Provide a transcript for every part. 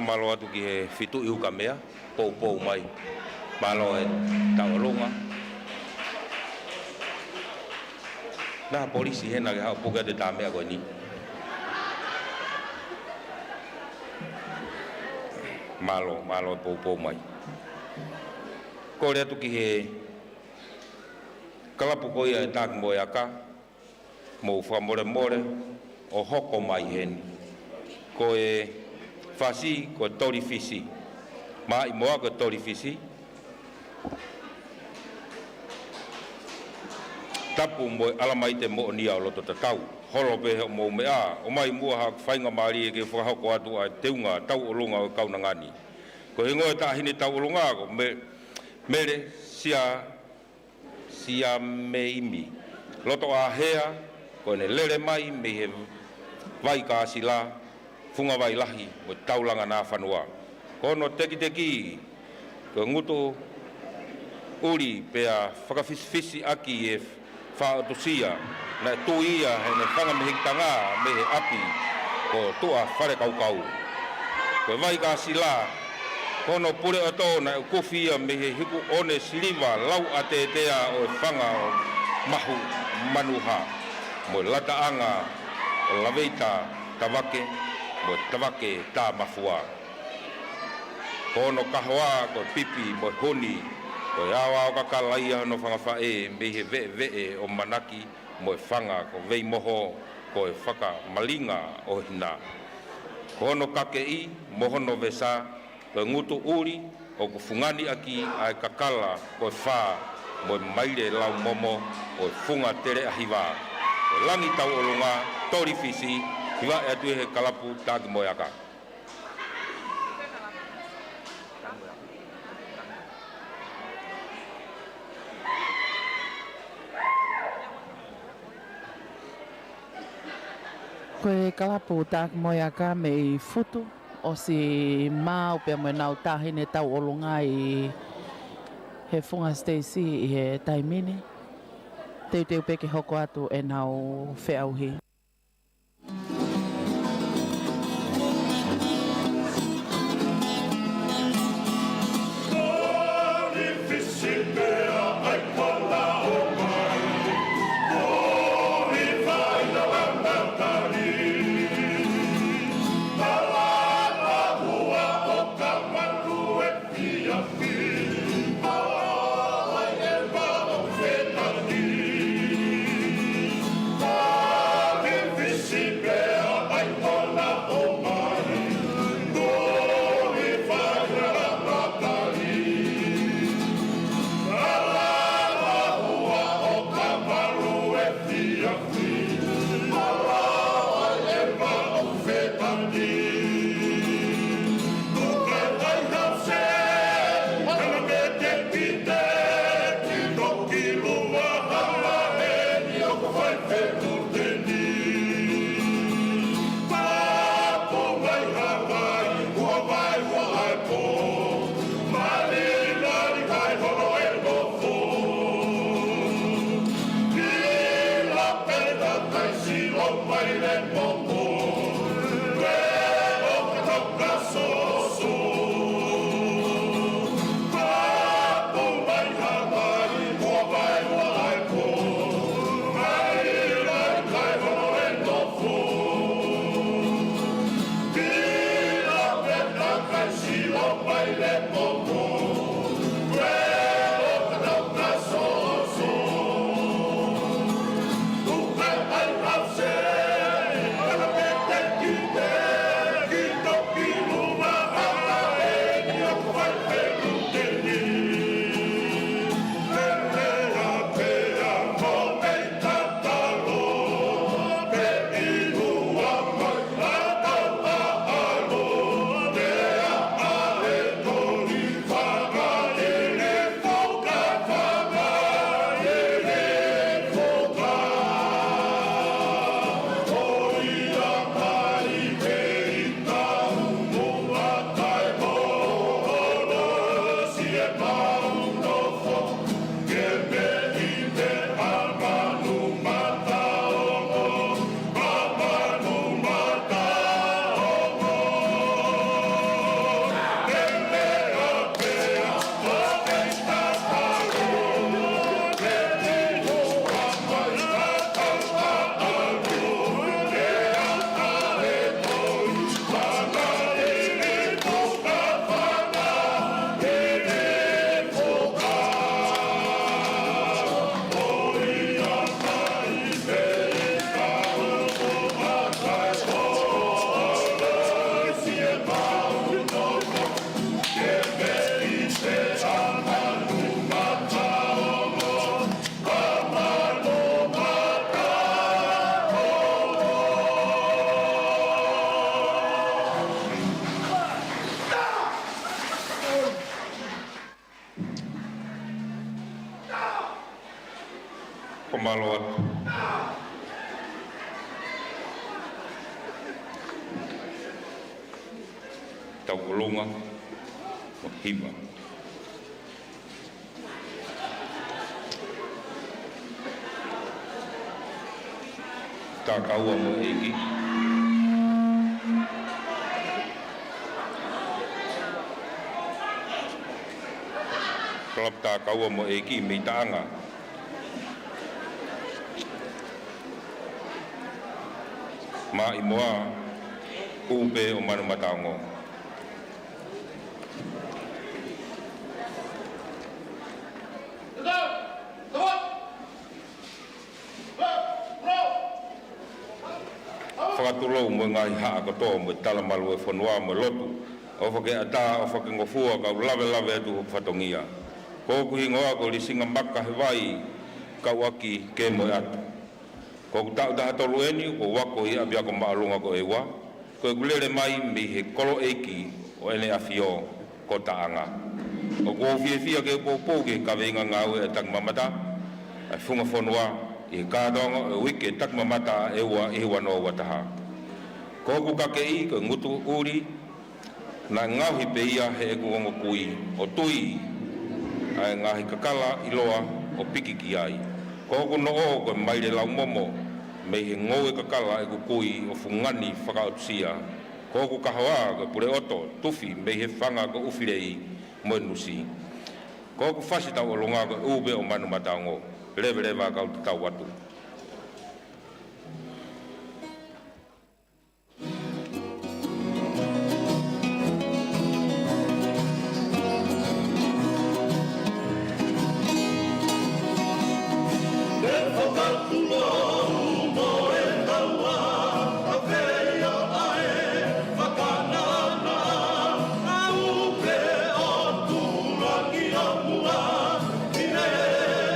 Malo atu ki he fitu iu ka mea, pou mai. Malo e taualonga. Nā polisi hena ke hao puka te tā mea koe ni. Malo e pou mai. Kore atu ki he kalapu koia e tāki moe aka, mou whamore o hoko mai heni. Ko e whasi, ko e tori fisi. Mai moa ko e tori fisi. Tapu mo alamai te mo ni o loto tau. Holo pe mo mea, o mai mua ha whainga maari e ke whahako atu a teunga tau olunga o kaunangani. Ko he ngoe tā hine tau olunga ko mere sia meimi. Loto a hea, ko ne lere mai me he vai ka sila, funga vai lahi, mo taulanga nā Fonua. Kono teki, ko ngutu uri pea whakawhisi aki e whaotusia, na tuia he ne whanga mehitanga me he api, ko tua whare kaukau. Ko vai ka sila, kono pure ato na kufia me he hiku one siliva lau ate tea o whanga o mahu manuha. Mo lataanga o laweita tawake, mo tawake tā mafua. Kono kahoa ko pipi mo honi, ko awa o kakalaia no whangawhae me he ve'e o manaki mo e whanga ko vei moho ko e whaka malinga o hina. Kono kakei mohono vesa ko ngutu uri o ku fungani aki ai kakala ko e wha mo e maire lau momo o e funga tere a Hiva. Ko langi tau olunga, tori fisi, Hiva e atu he kalapu tāki moe aka. Koe kalapu tāki moe aka me I futu o si mau pia moe nau tāhine tau olunga I he Funga Stacy I he taimini. Teu peke hoko atu e nau whiauhi. malo atu. Tau kolonga o Hiva. Tā kaua mo eki. Klap tā kaua mo eki me taanga. Ma i moa upe o manu matango. Whakatulou mo ngai haa katoa mo talamalu e Fonua mo lotu. O whake ata o whake ngofua ka lawe atu whatongia. Kōku hingoa ko li singa maka he vai ka waki ke mo atu. Kōku tau taha tolu eni ko wako i abia ko maalunga ko ewa. Ko e gulere mai mi he kolo eki o ene afio ko taanga. O ko fia ke pōpō ke ka veinga ngau e tak mamata. E funga Fonua. I kātonga e wike tak mamata ewa i wano wataha. Kōku kake i ka ngutu uri na ngauhi pe ia he e kuongo kui o tui ai ngahi kakala i loa o piki ki ai. Kōku no o ko maire lau momo me he ngou e kakala e kukui o fungani whakautusia. Kōku kahawa ka pure oto tufi me he whanga ka ufirei mo nusi. Kōku whasita o longa ka ube o manu matango. Lewe kau tau watu.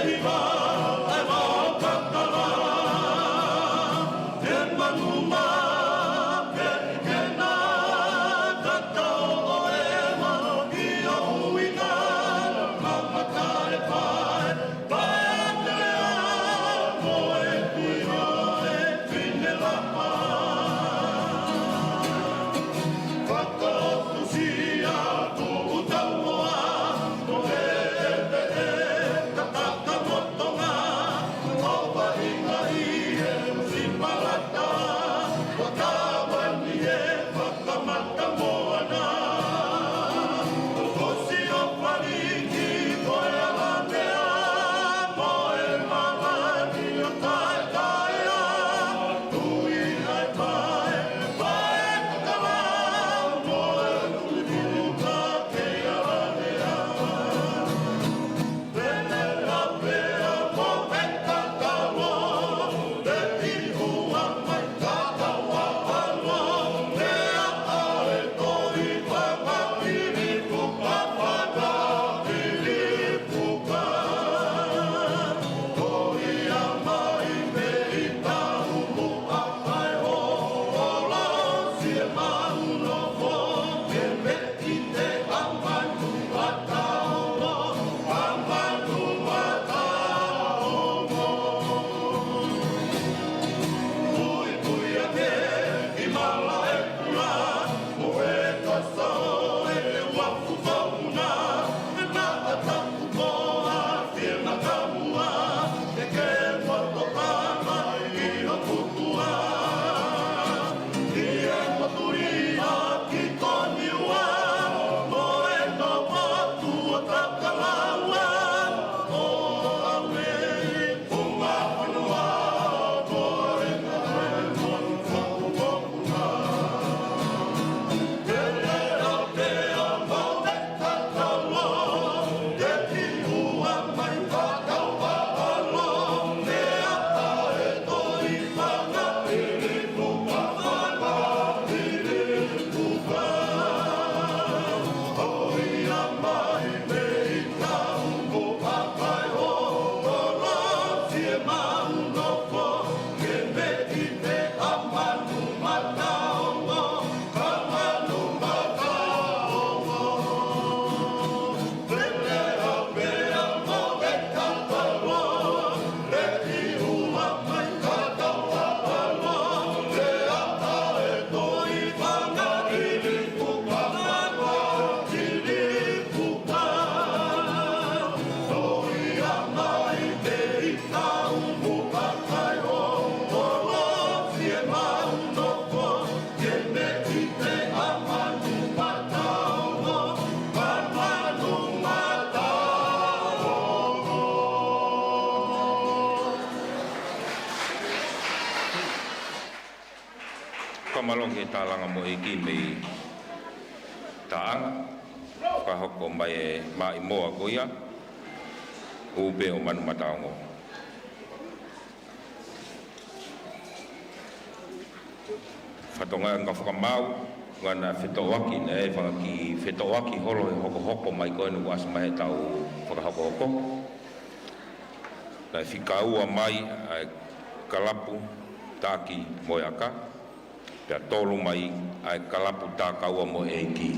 Hiva, Kamalonge tālanga mo e ki mei tāanga whahoko mai e mai moa koia upe o manu mataongo. Whatonga ngā whakamau ngana whetowaki ne e whaki whetowaki holo e hoko hoko mai koe nu wasa mai tau whakahoko hoko. Nai whikaua mai ai kalapu tāki moeaka. Pea tolu mai ai kalapu tā kaua mo e ki.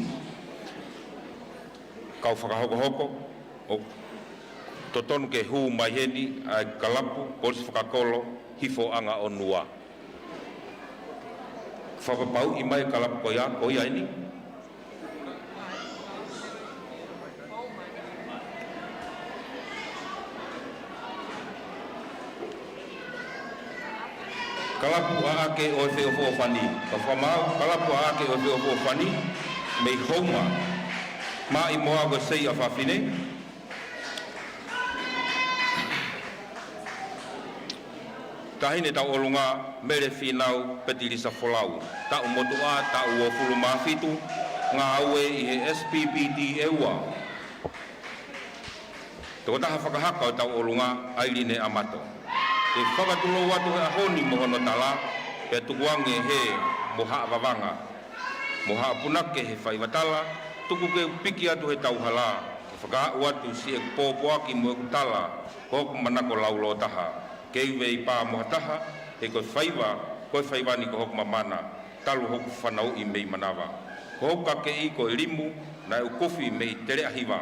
Kau whakahoko o totonu ke hū mai heni ai kalapu polis whakakolo hifo anga o nua. Whakapau i mai kalapu koia ini. Kalapu aake o e wheo whani. Ka whamau, kalapu aake o e wheo whani. Mei houma. Ma i moa go sei a whawhine. Tahine tau olunga, mere whinau, petirisa wholau. Tau motua, tau o fulu mawhitu. Ngā aue i he SPPD eua. Toko taha whakahaka o tau olunga, airine amato. E whakatulo watu he ahoni mohono tala, pe tukuange he moha wawanga. Moha punake he whaiwatala, tuku ke piki atu he tauhala. E whakaau watu si e pōpoaki mo e kutala, koku manako laulo taha. Keiwe i pā moha taha, e koe whaiwani ko hoku mamana, talu hoku whanau i mei manawa. Ko hoku kake i koe limu, na e ukofi mei tere a Hiva.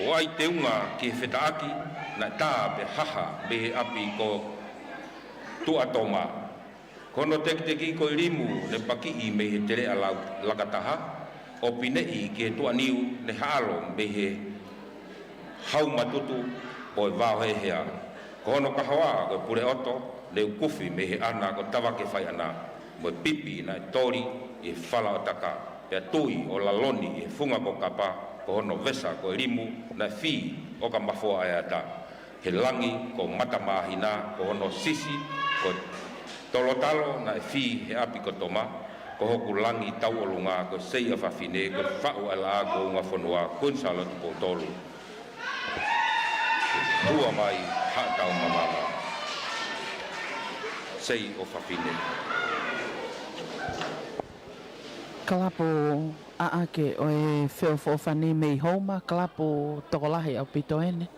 O ai te unga ki he whetaaki, na tā pe haha me he api ko tuatoma. Kono teki ko limu ne paki i me he tere a lakataha, o pinei ki he tuaniu ne haalo me he haumatutu o e vāo he hea. Kono kahawa ko pure oto, le ukufi me he ana ko tawa ke whai ana, mo pipi na tori e whala o taka, pia tui o laloni e funga ko kapa, ko hono vesa ko limu na fi o ka mafua ai ata. He langi ko matamahina ko hono sisi ko tolotalo na fi he api ko toma ko hoku langi tau olunga ko sei a whawhine ko whau ala ko unga Fonua kunsalo tupo tolu. Hua mai hatau mamama sei o whawhine. Kalapu aake o e wheo whawhani mei houma, kalapu tokolahi au pito ene.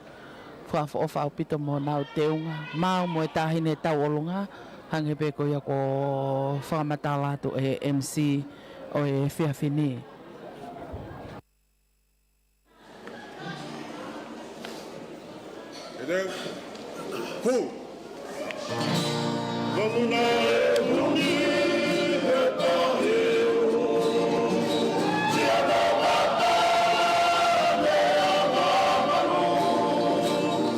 Whawha au pito mo nau teunga, mau mo e tahine tau olunga, hange peko ia ko whamatalatu e MC o e whiawhini. Edeu, hu, Fonua e uni e tahe o, tia na wata le a mamanu,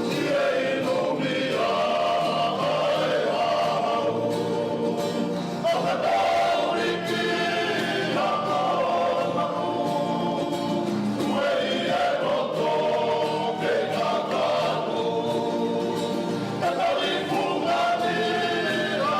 tia ino mi a e au, o ka tauriki a mamanu, ue e roto ke kakau, e tari funga ni a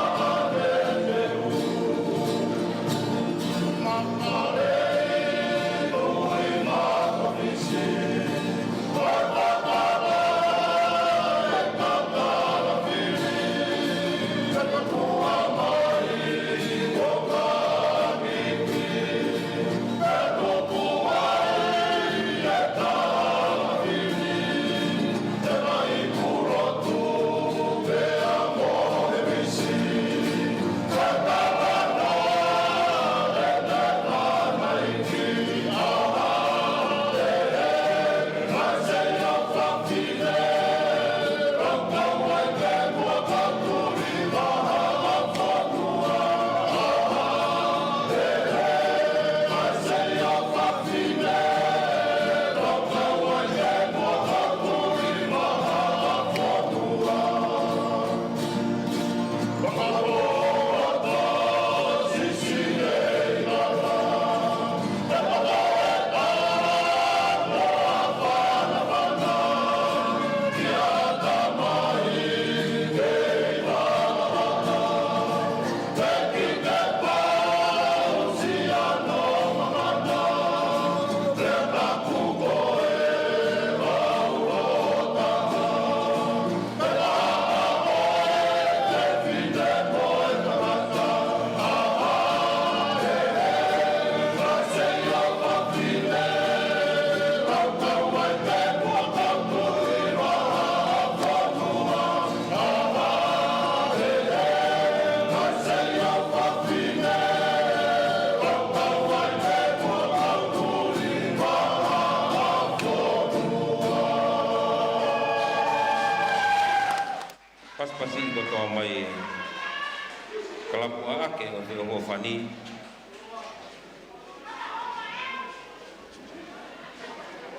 kalapu ake o te ongo whani.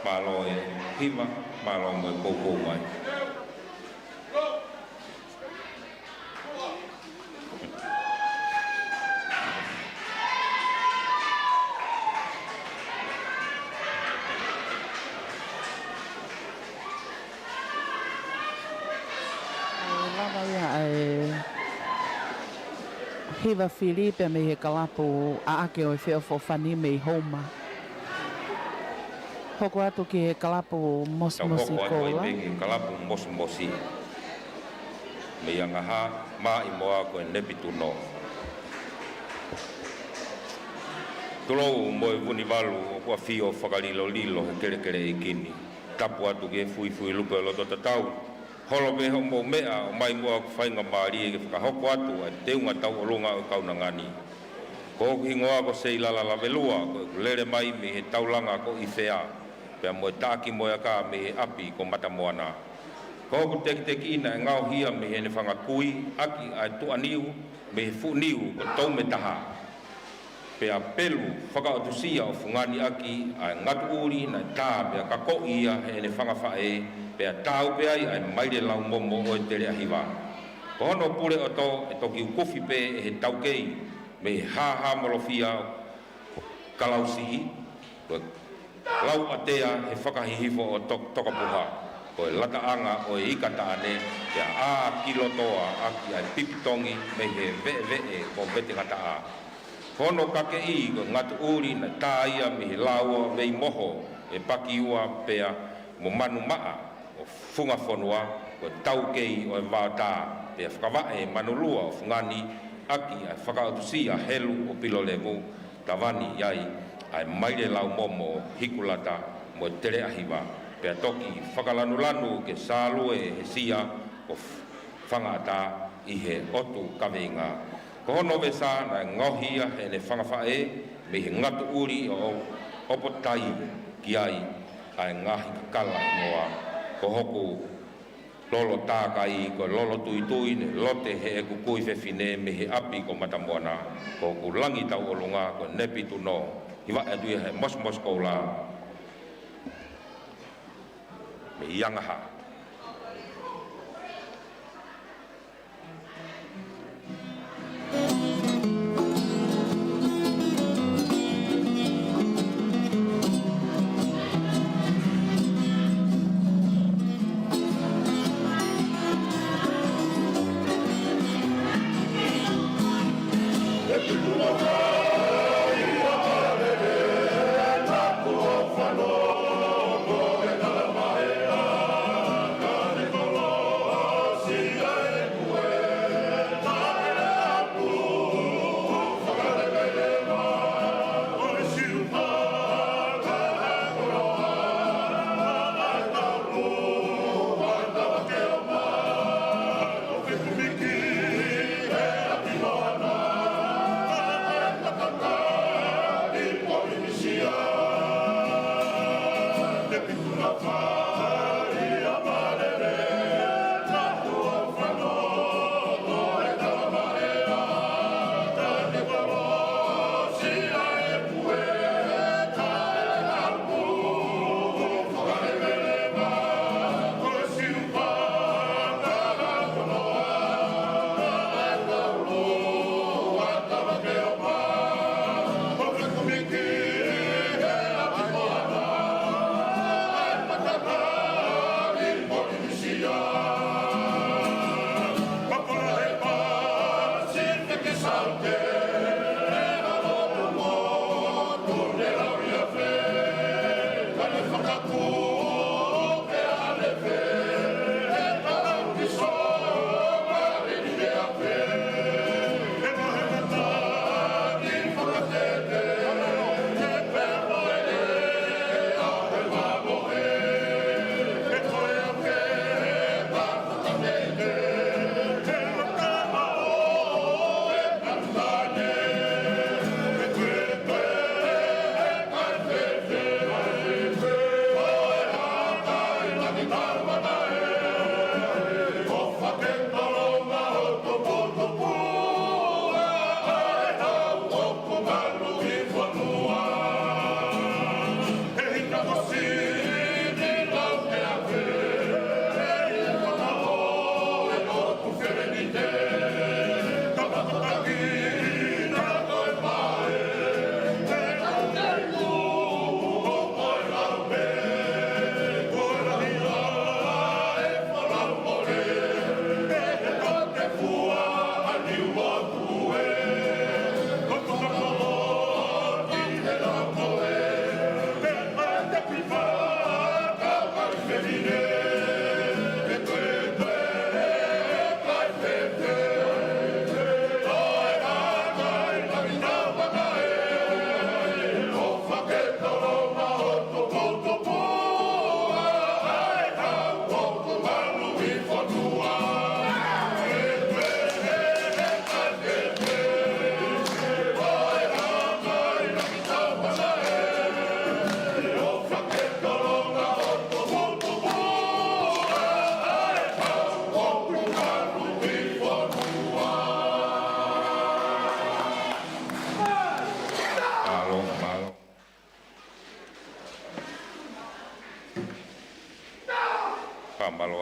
Malo e Hiva, malo mo e koukou mai. Hiva Filipe me he kalapu a ake o e whio whani me i homa. Hoko atu ki he kalapu mosmosi kola. Hoko atu i he kalapu mosmosi. Me iangaha ma i moa ko e nepitu no. Tulou mo e vuni walu o kua whio whakalilo lilo he kere kere i kini. Tapu atu ki he fui fui lupe o loto tatau. Holo me ho mo mea o mai mua whainga maari e whakahoko atu a te unga tau o lunga o kauna ngani. Ko hingoa ko sei lala la velua ko lere mai me he taulanga ko i whea. Pea mo e tāki moe ka me he api ko mata moana. Ko ku teki teki ina e ngau hia me he ne whangakui aki ai tua niu me he fu niu ko tau me taha. Pea pelu whakautusia o fungani aki ai ngatu uri na tā pea kako ia he ne whangawhae pea tau pea i ai maire lau momo o e tere a Hiva. Ko hono pure o to e toki ukufi pe e he taukei me he haha molofia kalausi ko lau atea he whakahihifo o tokapuha ko e lataanga o e ikataane pea a kilotoa aki ai pipitongi me he vee ko vete kataa. Hono kake i ko ngatu uri na tāia me he laua vei moho e pakiua pea mo manu maa o funga Fonua o taukei o e vātā pea whakawae manulua o fungani aki ai whakautusia helu o pilolemu tawani iai ai maire lau momo hikulata mo tere a Hiva pea toki whakalanulanu ke sālue he sia o whangata i he otu kaweinga. Ko hono we sa na ngohia he ne whangawhae me he ngatu uri o opotai ki ai ai ngahi kakala moa ko hoku lolo tākai ko lolo tui tui ne lote he e kukui whewhine me he api ko matamoana ko ku langi tau olunga ko nepitu no hiwa e tui he mos koula me iangaha.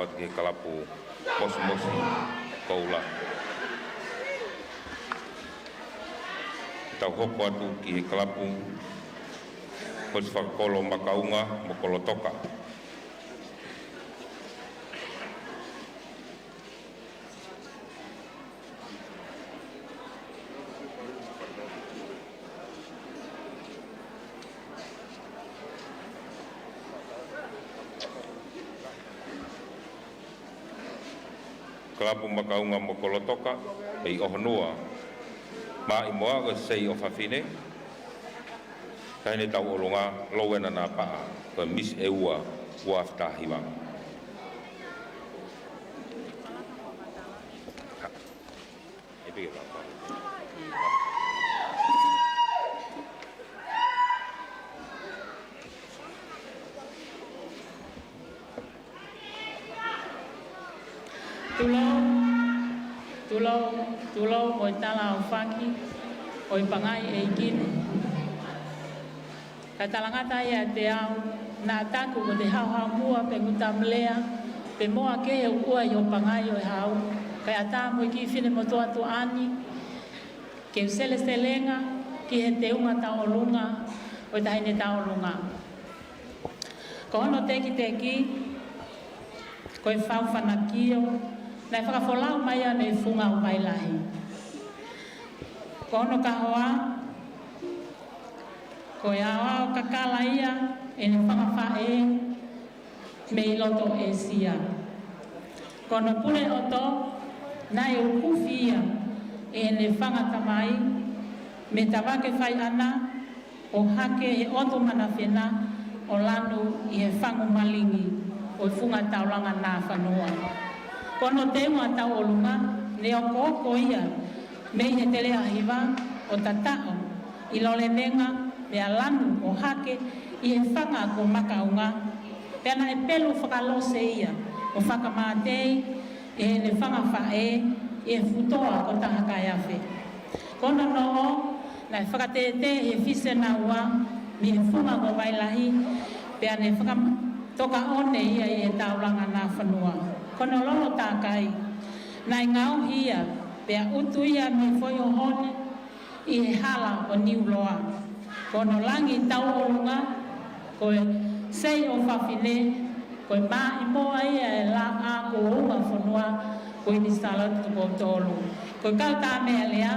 tau atu ke kalapu mosi kaula. Tau hopo atu ki he kalapu ko si whakakolo makaunga mo kolotoka. Kalapu makaunga mo kolotoka ei Fonua ma i moa ko sei o whawhine kaine tau olonga lowena nā paa ko mis e ua afta Hiva. E pike papa. Tulau oi tala o whaki, oi pangai e kine. Ka talangata ia te au, nā taku ko te hau mua pe nguta mlea, pe moa ke e ua i o pangai o hau, kai ata mo ki whine mo toa tu ani, ke usele selenga, ki he te unga tau lunga, oi tahine tau lunga. Ko hono teki teki, koe whau whanakio, nei whakawholau mai ane funga o Faka'ali'ali. Ko ono ka hoa, ko e awa o kakala ia, e ne whakawhae, me i loto e sia. Ko ono pule oto, nai o kuwhia, e ne whangata mai, me tawake whai ana, o hake he oto mana whena, o lanu i he whangu malingi, o funga taulanga nā Fonua. Kono te mua tau olunga, ne o koko ia, me he tele a Hiva, o tatao, i lole nenga, me a lanu o hake, i he whanga ko makaunga, pena e pelu whakalose ia, o whakamatei, e he ne whanga whae, i he futoa ko tahaka iafe. Kono noo, nai whakatete he whise na ua, mi he funga ko Faka'ali'ali, pea ne whakatoka one ia i he taulanga nā Fonua. Kono lolo tākai, nai ngau hia, pea utu ia me foi o hone, i he hala o niuloa. Kono langi tau olunga, koe sei o whawhine, koe mā i moa ia e la a ko unga Fonua, koe ni sala tuko tolu. Koe kau tā mea lea,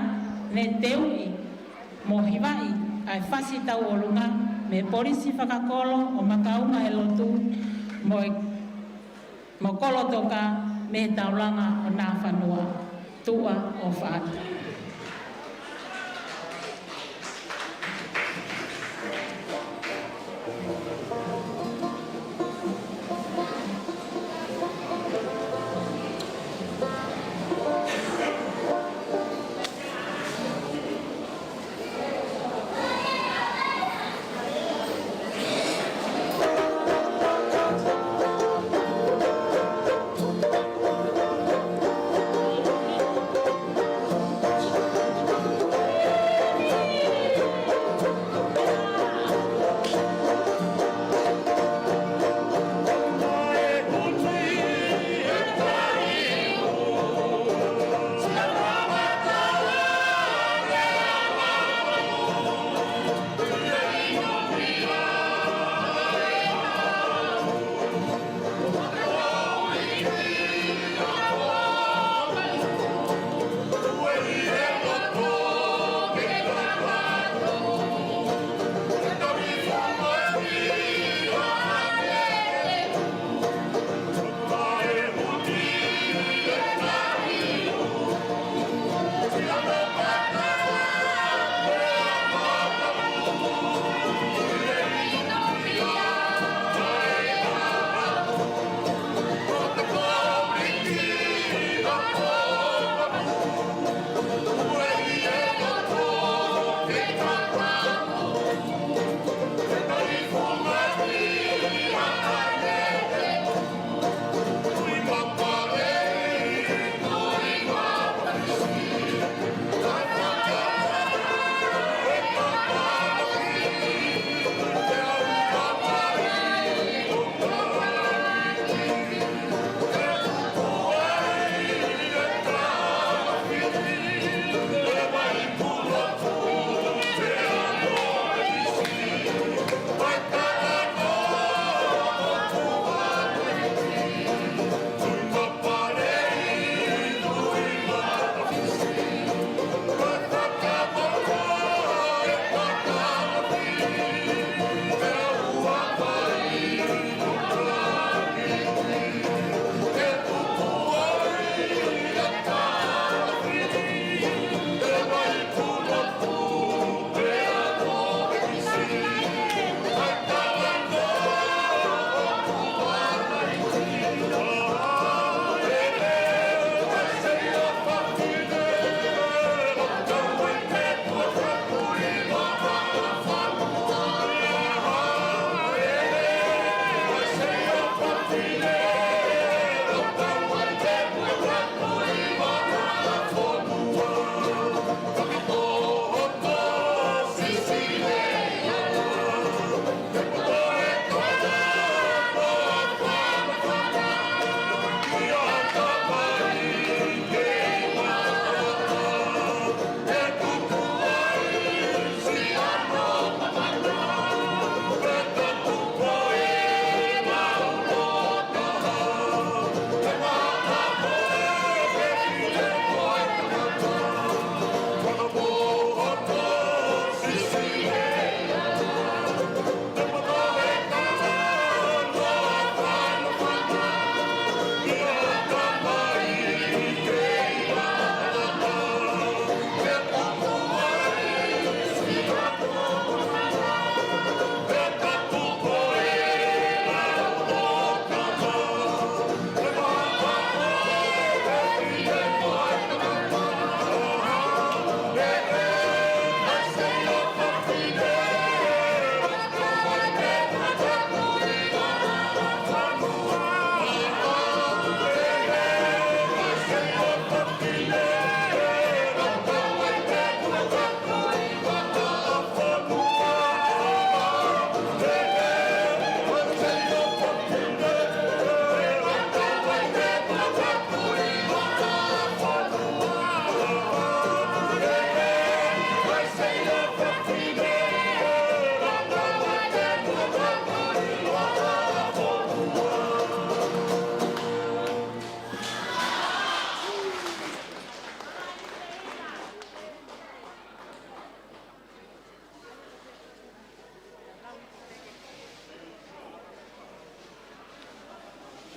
ne teui, mo Hiwai, ai whasi tau olunga, me polisi whakakolo o makaunga e lotu, mo kolotoka me taulanga o nā Fonua, tua o whaata.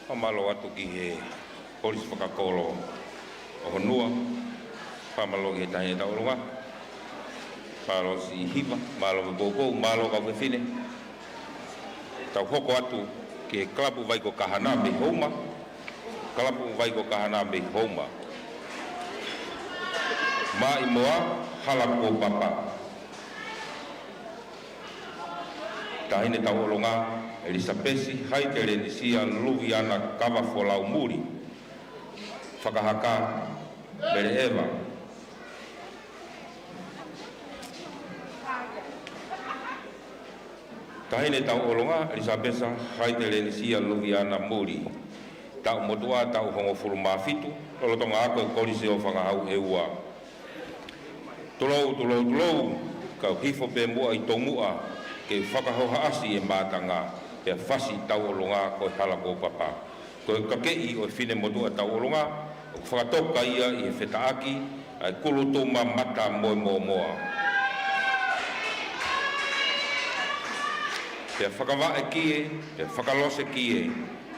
Pamalo atu ki he polis whakakolo o Honua. Pamalo ki he tahi e taurunga. Malo si Hiva, malo me boko, malo ka whewhine. Tau hoko atu ki he klapu waiko kahana me houma. Klapu waiko kahana me houma. Ma i moa halako papa. Tahine tau olonga Elisabesi haitere ni sia luvi ana kava folau muri. Fakahaka bere Eva. Tahine tau olonga Elisabesa haitere ni sia luvi ana muri. Tau motua tau hongo furu mafitu. Tolotonga ako e kolise o whakahau e ua. Tulou, kau hifo pe mua i tomua, ke whakahoha asi e mātanga, pe whasi tau olonga koe halako papa. Koe kakei o whine motua tau olonga, o whakatoka ia i he whetaaki, ai kulu tōma mata moe moa. Pe whakawa e kie, pe whakalose kie,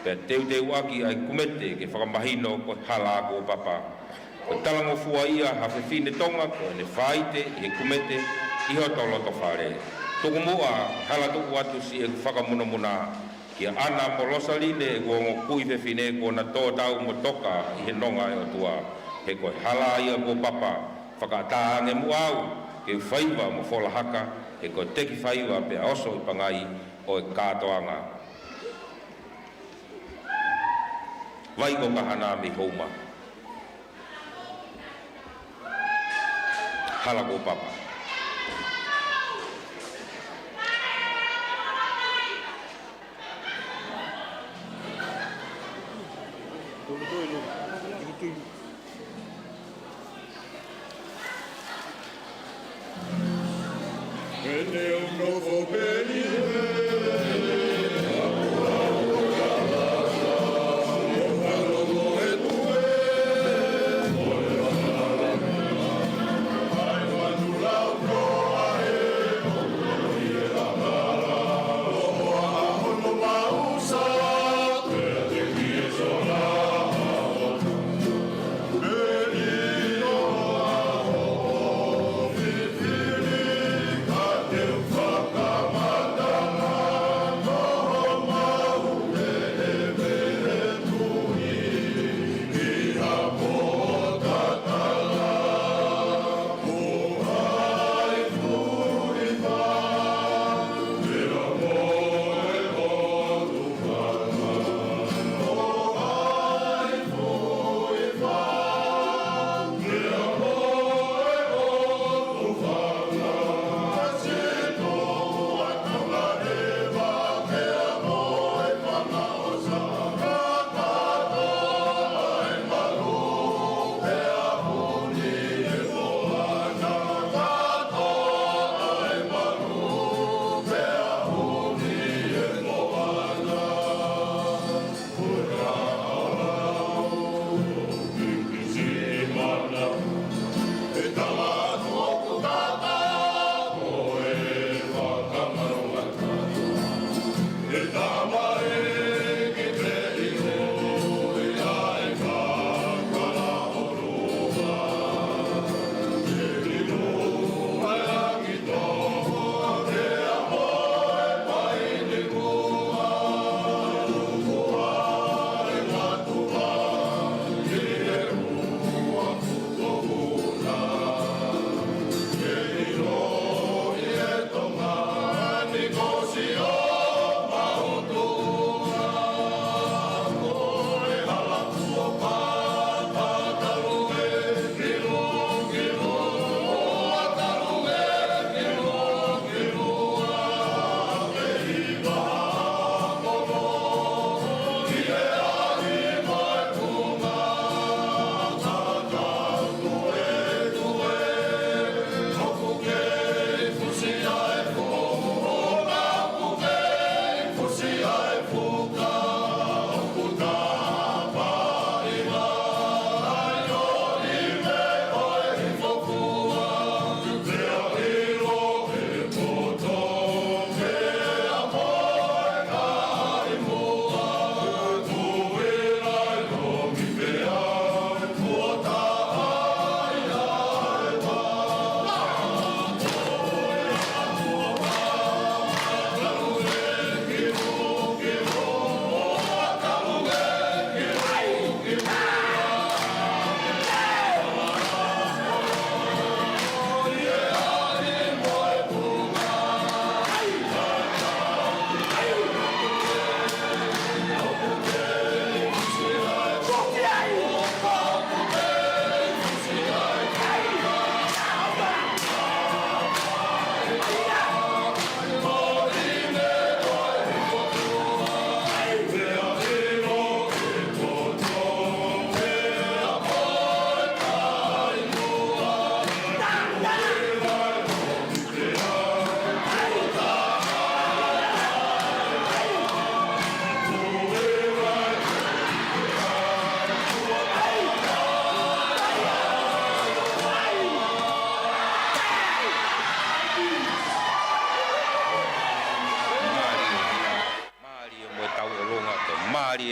pe teu aki ai kumete ke whakamahino koe halako papa. O talango fua ia hawhi whine Tonga, ko ne whaite, i kumete, i ho toloto whare. Tuku mua, hala tuku atu si e whakamuna, ki ana mo losaline e kuongo kui whine ko na tō tau mo toka i he nonga e o tua. He koe hala ia ko papa, whakatāange muau, ke whaiva mo whola haka, he koe teki whaiva pe oso i pangai o e kātoanga. Waiko kahana mi houma. Halako papa.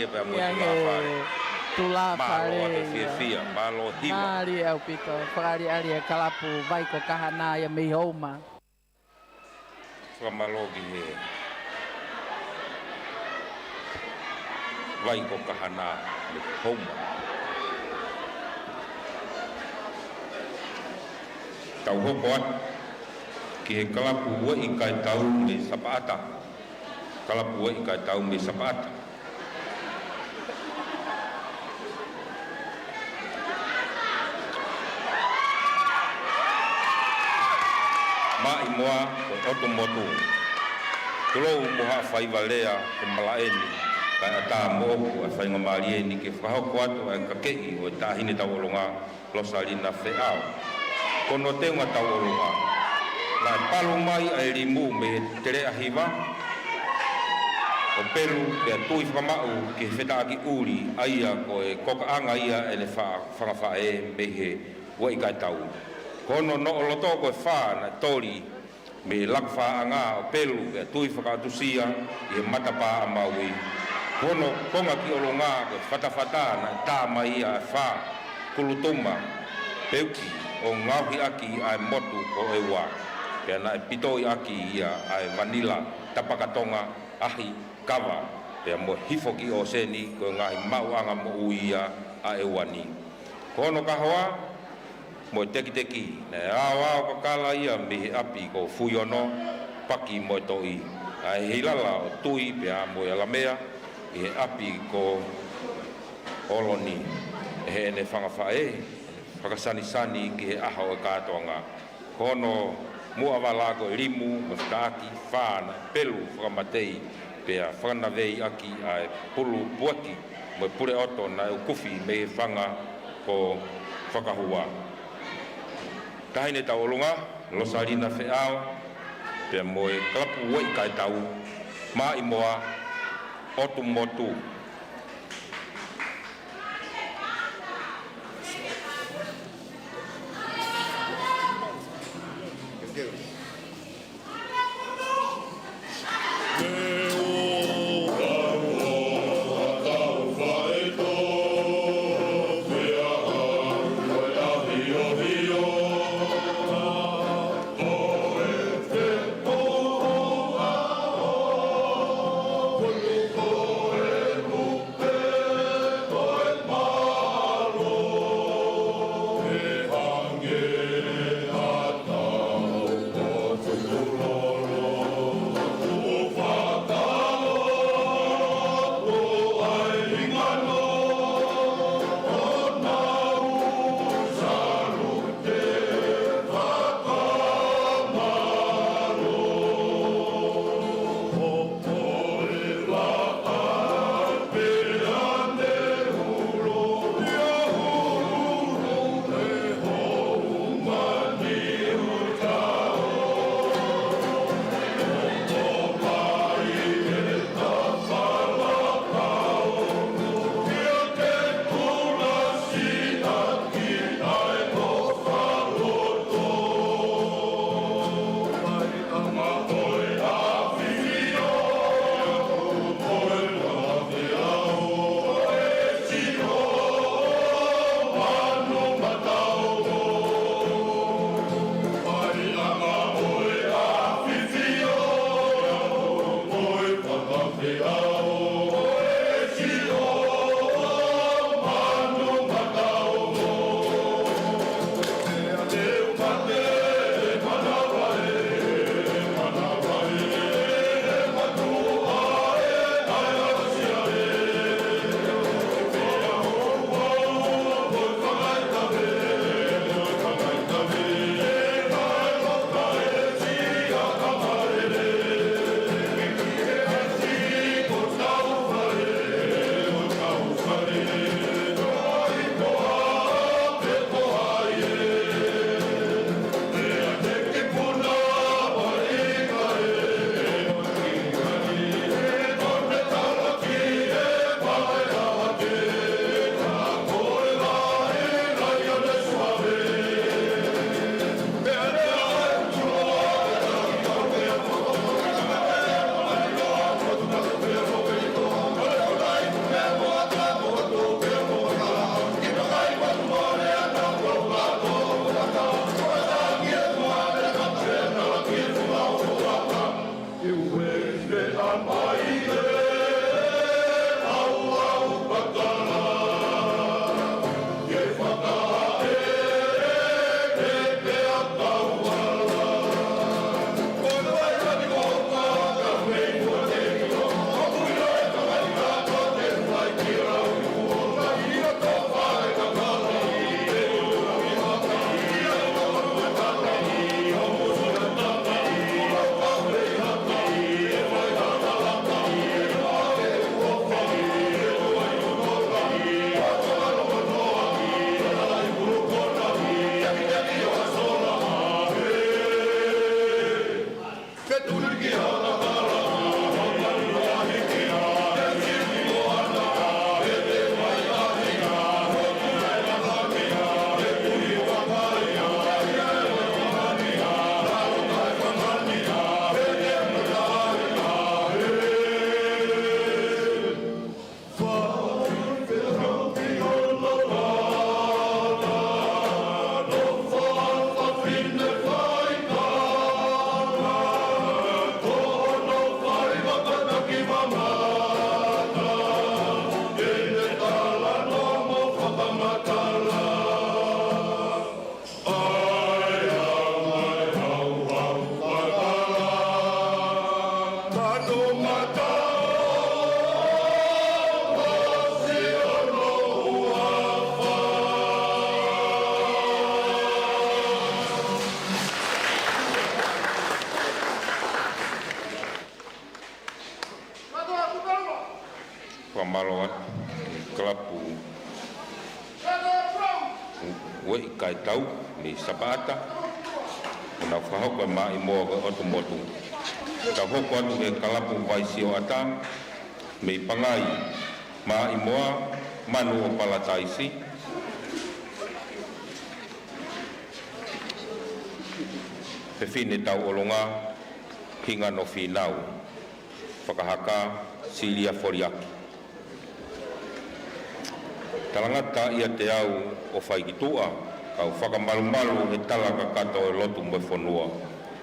e pe mo Ia tu he whare. tula Malo whare. ate fia, malo hiva. Mari au pito, faka'ali'ali e kalapu vai ko kahana ia mei houma. Whamalo ki he. Vai ko kahana le houma. Tau hoko atu. Ki he kalapu ua i kai tau me sapaata. Kalapu ua i kai tau me sapaata. Mai moa o oto motu. Tulou moha whaiva lea e malaeni. Kai ata moku a whainga marieni ke whahoko atu e kakei o tahine tau olonga losalina wheao. Kono teunga tau olonga. Nā palu mai ai rimu me tere a Hiva. O pelu pe tui whamau ke whetaki uri aia ko e kokaanga ia e le whangawha e me he wai kai tau. Kono no o loto koe wha na tori me lakwha anga o pelu pe tui whakatusia i he matapa a maui. Kono konga ki olonga koe whatawhata na tā mai a wha kulutuma peuki o ngauhi aki ai motu ko e wā. Pea na e pitoi aki ia ai vanila tapakatonga ahi kawa. Pea mo hifoki o seni ko ngai mauanga mo uia a e wani. Kono kahoa mo teki teki. Ne awa o kakala ia me he api ko fuiono paki mo toi. Ai hilala o tui pea mo e alamea i he api ko oloni. He ne whangawhae. Whakasani-sani ki he aha o e kātoanga. Kono mua walago limu, mastaki, whāna, pelu, whakamatei, pea whanavei aki ai pulu puaki, mo e pure oto na e ukufi me he whanga ko whakahua. Tahine tau olunga, losalina wheao, pea mo e klapu wai kai tau, mā i moa, otu motu. Whamaloa, Klapu, Wei Kai Tau, me Sabata, na whahoko e mai moa o tu motu. Ka hoko atu e kalapu vaisi o ata, me pangai mai moa manu o palataisi. Pe fine tau olonga, hinga no finau, whakahaka, silia foriaki. Talangata ia te au o whaikitua, kau whakamalumalu he talaka kato e lotu mo Fonua.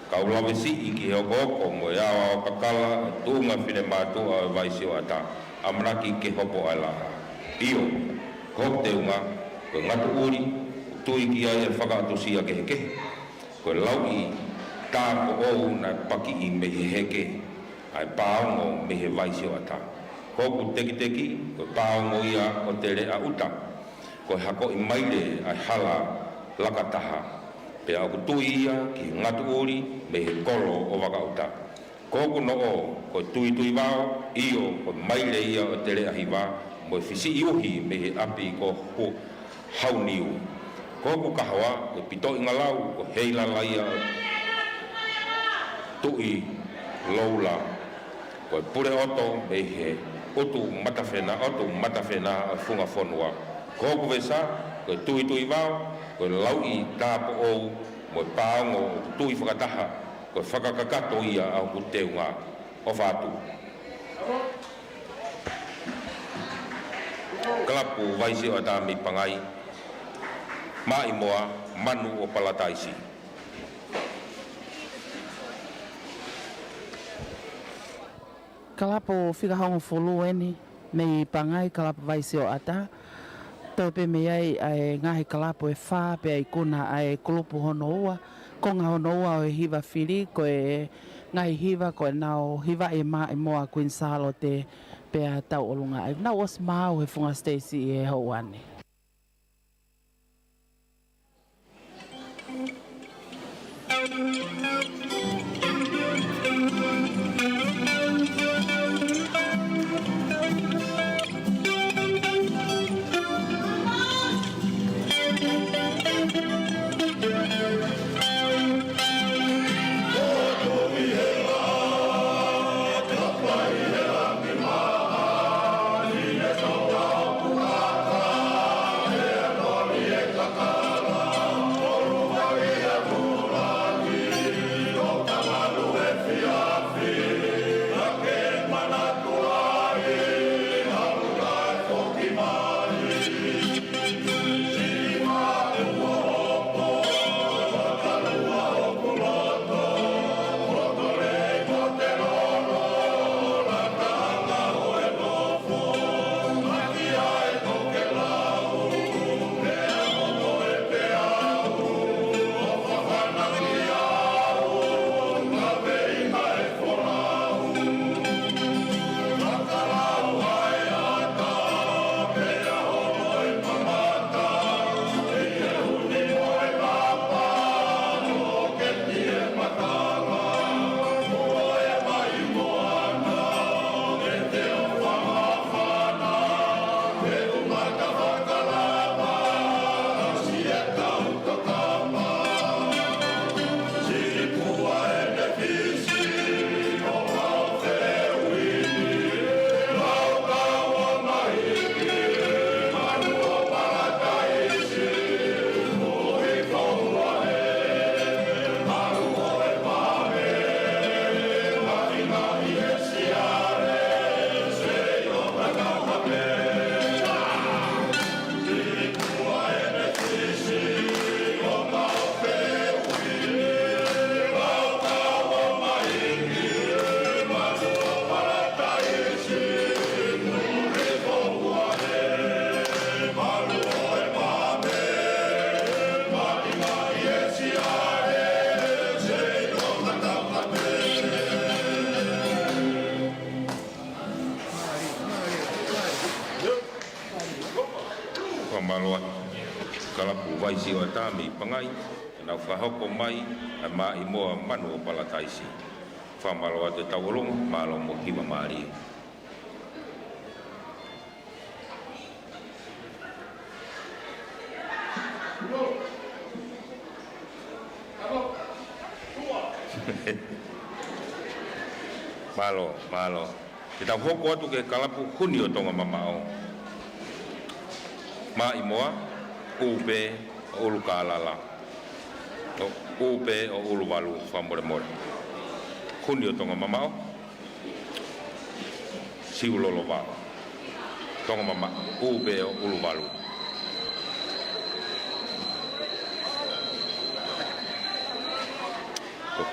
Kau lawe si iki he oko mo e awa o kakala, tuunga fine mātua e vaisi o ata, amraki ke hopo alaha. Iyo, hok te unga, koe ngatu uri, tui ki ai e whakaatusia ke heke, koe lau i tāko ou na paki i me he heke, ai pāongo me he vaisi o ata. Koku teki teki, koe pāongo ia o te rea uta, koe hako i maile ai hala lakataha, pe au tui ia ki ngatu uri me he kolo o wakauta. Koku no o, koe tui tui wao, iyo koe maile ia o te rea Hiva, mo e fisi iuhi me he api ko hauniu. Koku kahawa, koe pito i ngalau, koe heila laia tui loula, koe pure oto me he otu matawhena a Funga Fonua. Koku vesa, koe tui tui wao, koe lau i tāpo ou, mo e pāongo tui whakataha, koe whakakakato ia au kuteunga o whātu. Klapu vaisi o tā mi pangai, mai moa manu o palataisi. Kalapo whikahongo whulu eni, me pangai kalapo vaisi o ata. Tau pe me ai ai ngahi kalapo e whā, pe ai kuna ai kulupu hono ua. Konga hono ua o e Hiva whiri, ko e ngahi Hiva, ko e nao Hiva e maa e moa Queen Salo te pe a tau olunga. Ai nao os maa he Funga Stacy e hau ane. Maloa kalapu vaisi o tami pangai na whahoko mai a mai moa manu o palataisi whamaloa te tawolong malo mo Hiva maari Malo, malo. Kita hoko atu ke kalapu huni o tonga mamao. Ma imoa, upe o ulu kalala. Upe o ulu walu whamore more. Huni o tonga mamao. Siulolo wao. Tonga mama, upe o ulu walu.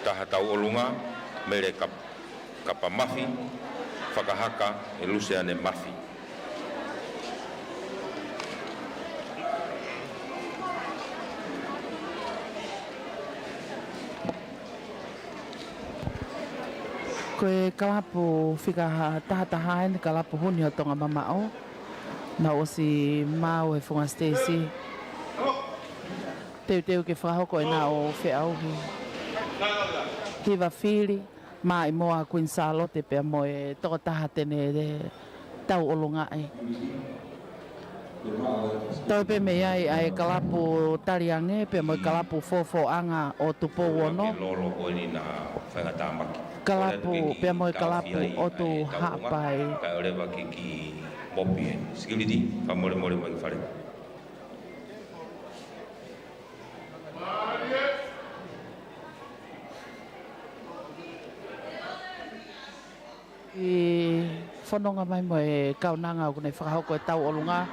Taha tau olunga, mere kapa mafi, whakahaka e luseane mafi. Koe kalapu whika taha ni kalapu huni o tonga mamao. Na osi mau e Funga Stacy. Teu ke whahoko e na o whiauhi. Hiva whiri, ma i moa Queen Charlotte pia mo e toko taha tene de tau olungai. Tau pe me ai ai kalapu tariange pia mo kalapu fofoanga o tupo wono. Kalapu pia mo kalapu o tu hapai. Ka orewa ki mopi e. Sikiliti, ka more mai whare. I whanonga mai mo e kaunanga o kunei whakahoko e tau olunga.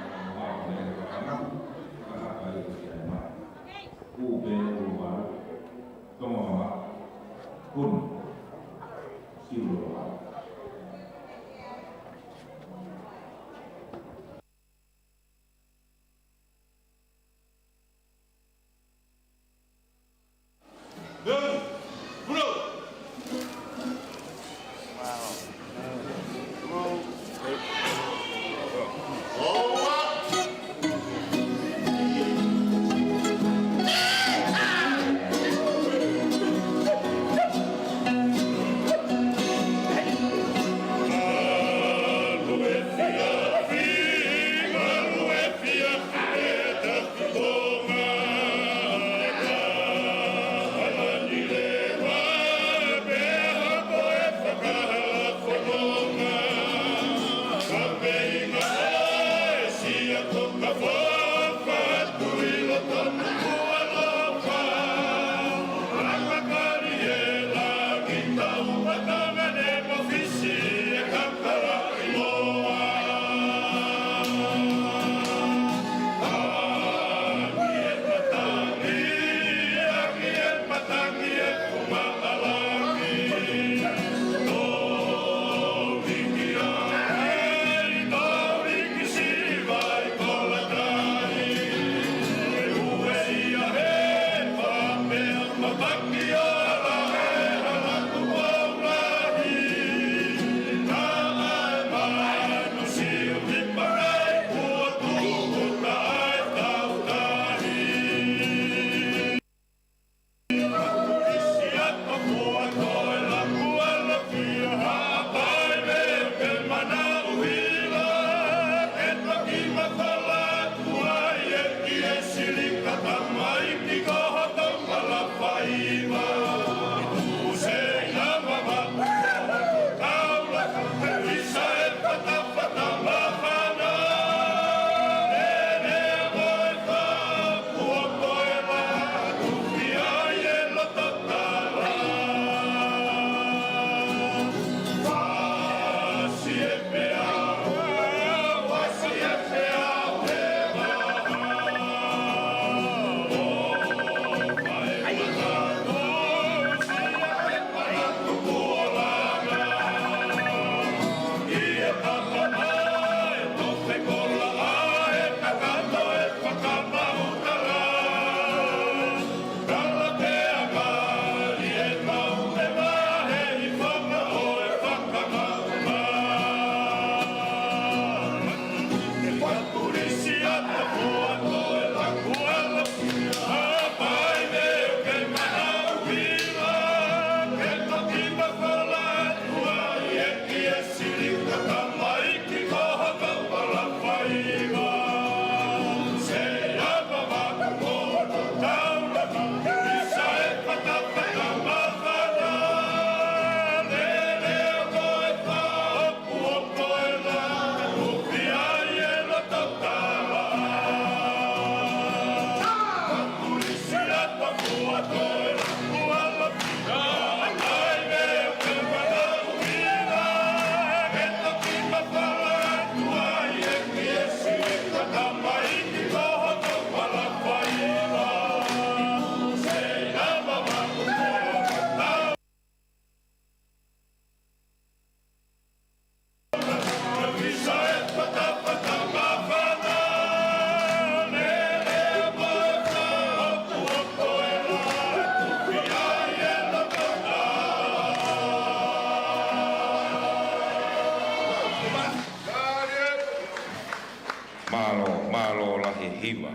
Hiva.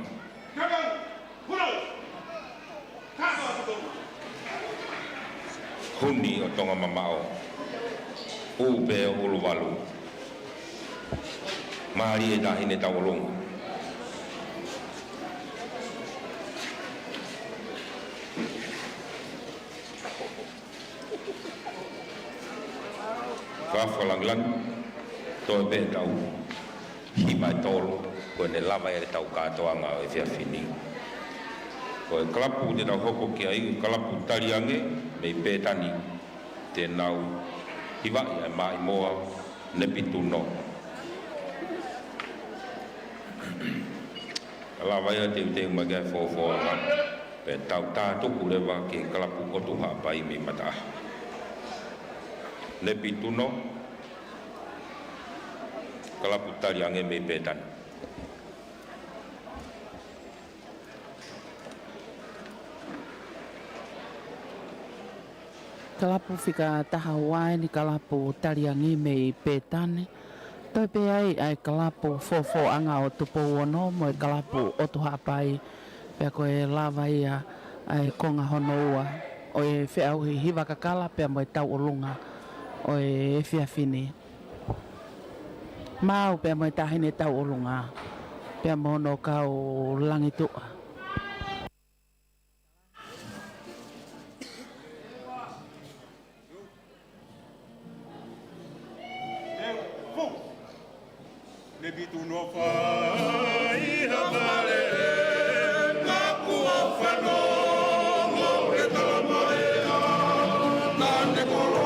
Huni o Tonga mamao. Upe o uluwalu. Mahari e tahine tawolonga. Whawhalanglang, toi pe tau, hima tolo, koe ne lava e tau katoanga o e whiawhini. Koe kalapu te tau hoko ki ai, kalapu tariange, mei pētani, te nau, hiva i mai moa, nepitu no. Lava e te uteu magai fōwhoanga, pe tau tātuku rewa ki kalapu kotuha pai mi mataha. Lepi tuno kalapu tariange me petan. Kalapu fika tahawai ni kalapu tariange me petane. Toi pe ai kalapu fofo anga o tupo wono mo kalapu o tuha pai pe koe lava ia ai konga honoua o e whiau hiva kakala pe mo tau olunga. O e whiawhini. Mau pia mo tahine tau olunga. Pia mo no kau langitua. Lebi tu no fai havale na kua fano mo e talamaya na ne kolo.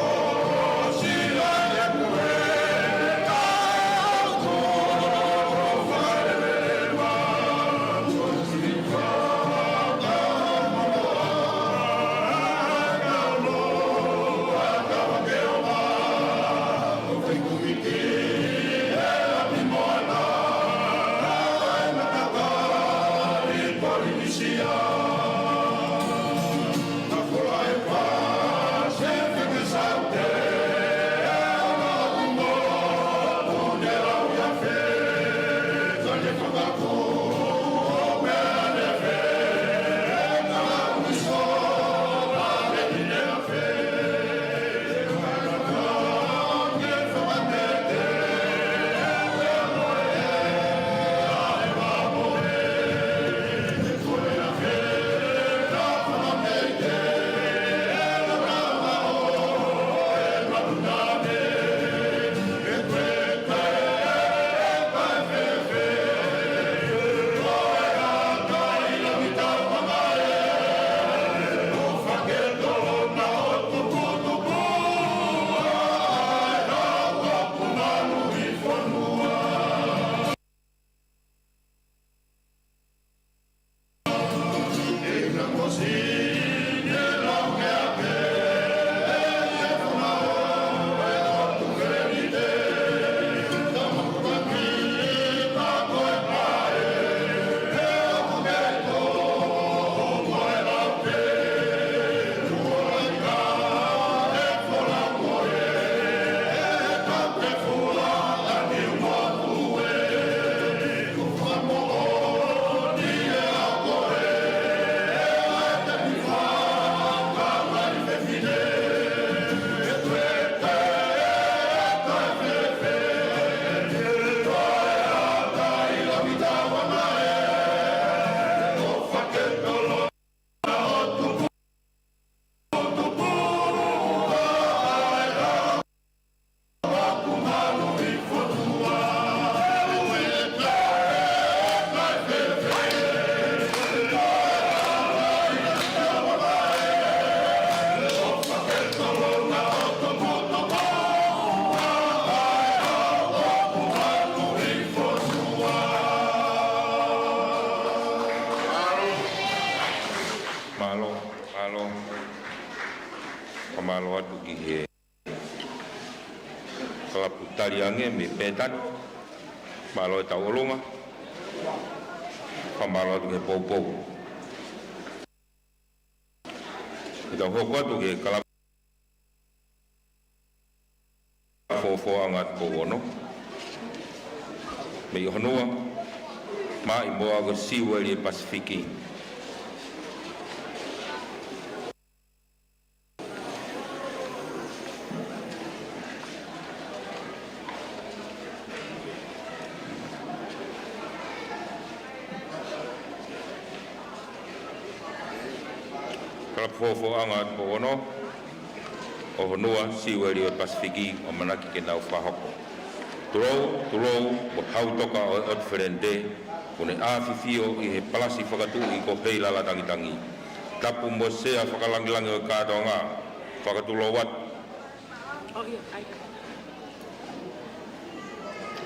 Pamalo atu ki he kalapu tariange me petan malo tau olunga pamalo atu ke poupou ita hoko atu ke kalapu fofo angat powono me Fonua mai moa ko siweli Pasifiki. Fofo anga po ono o Fonua siweli o Pasifiki o manaki ke nau whahoko. Turou o hautoka o diferente o ne awhiwhio i he palasi whakatu i ko heilala tangitangi. Tapu mo sea whakalangilangi o kātonga whakatulo wat.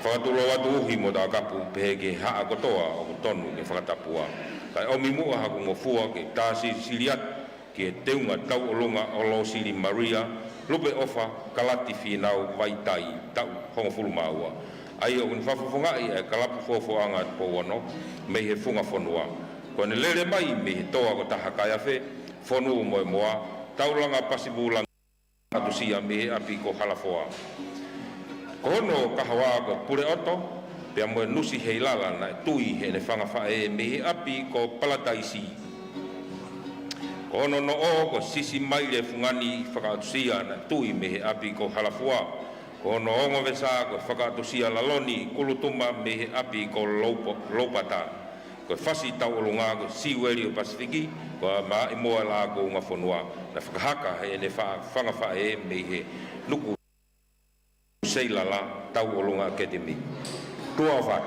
Whakatulo watu uhi mo tā kapu pehe ke haa kotoa o tonu ke whakatapua. Kai o mimua haku mo fua ke tāsi siliat ke teunga tau olonga o lo siri Maria lupe ofa kalati finau vaitai tau hongofulu maua ai o kun fafofongai e kalapu fofoanga po wono me he funga Fonua ko ne lele mai me he toa ko tahakaya fe fonu mo moa taulanga pasibulang atusia me he api ko halafoa kono kahawa ko pure oto pe mo nusi heilala na tui he ne fanga fa e me he api ko palataisi ono no o ko sisi mai le fungani whakatusia na tui me he api ko halafua. Ko ono ongo vesa ko whakatusia laloni kulutuma me he api ko lopata. Ko whasi tau olunga ko siweli o Pasifiki ko ma imoa la ko unga Fonua. Na whakahaka he ne whangawha e me he nuku seilala tau olunga akademi. Tua whak.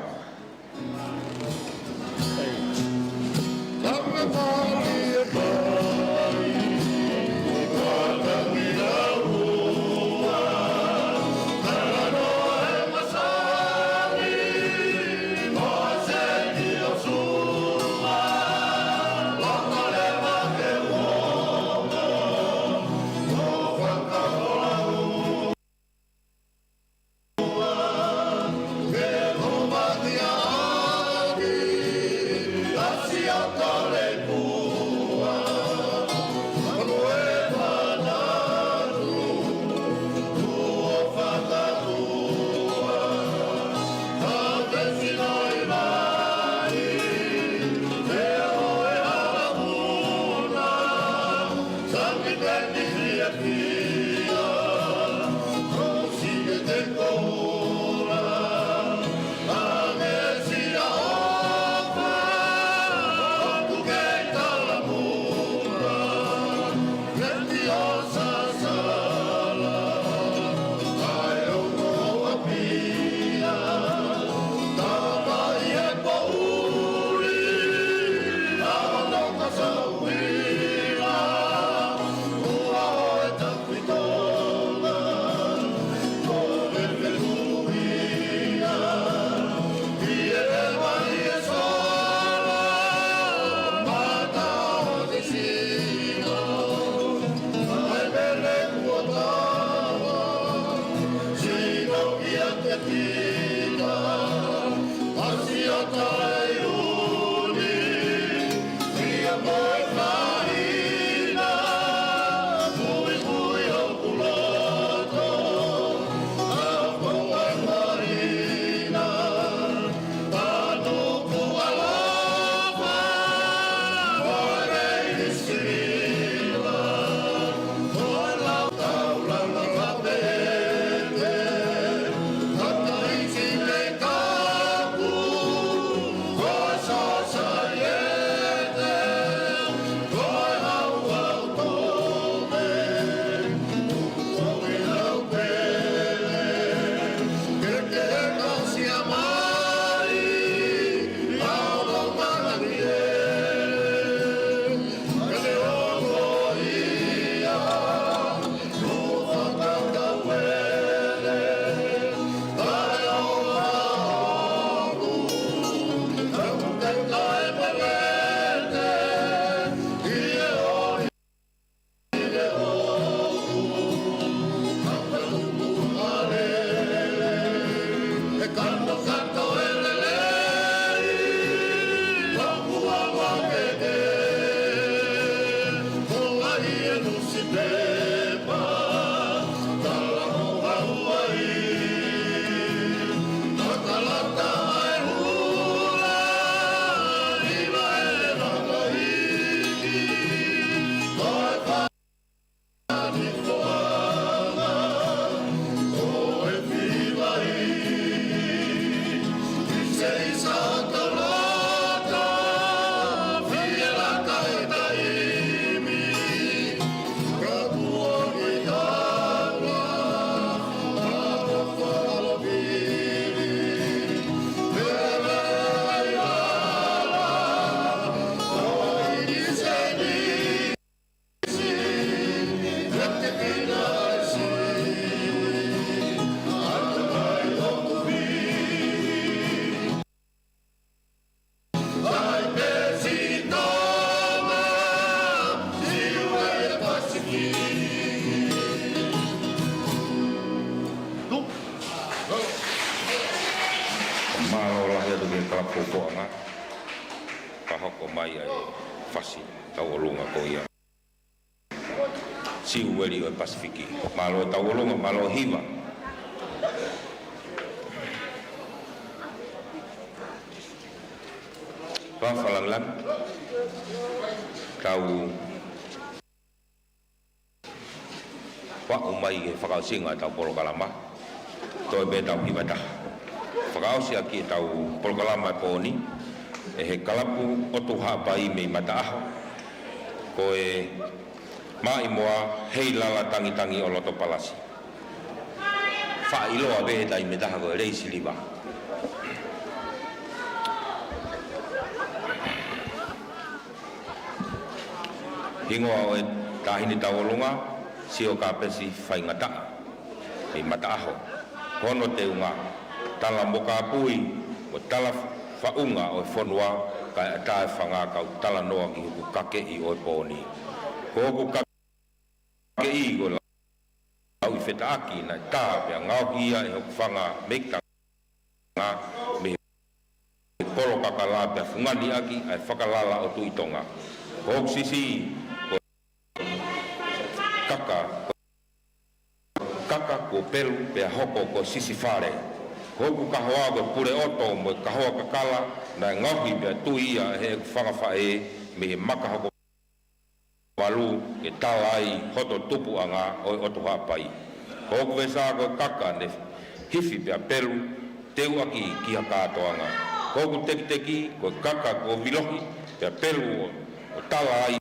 kalapo poanga ka hoko mai ai fasi tau olunga ko ia si ueli o Pasifiki malo tau olunga malo Hiva pa falang tau wa umai ke whakausinga tau polokalama toi be tau Hiva ta whakausi aki tau polokalama poni e he kalapu o tu hapai me mataaho ko e mai moa hei lala tangi o loto palasi wha iloa be tai me taha ko e reisi liwa hingoa o e tahini tau olunga sio ka pesi whaingata e mataaho kono te unga tala moka pui o tala Funga o Fonua ka tae whanga kau tala noa ki huku kake i o poni. Ko huku kake i ko lau i whetaaki na tā pia ngau ki ia e huku whanga meita ngā me polo kakala pia fungani aki ai whakalala o tui Tonga. Ko huku sisi ko kaka ko pelu pia hoko ko sisi whare. Hoku kahoa ko pure oto mo kahoa kakala na ngahi pe tuia he whanga whae me maka hoko walu ke talai hoto tupu anga o oto hapai. Hoku wesa ko kaka ne hifi pe pelu teu aki ki katoanga. Hoku teki ko kaka ko vilohi pe pelu o talai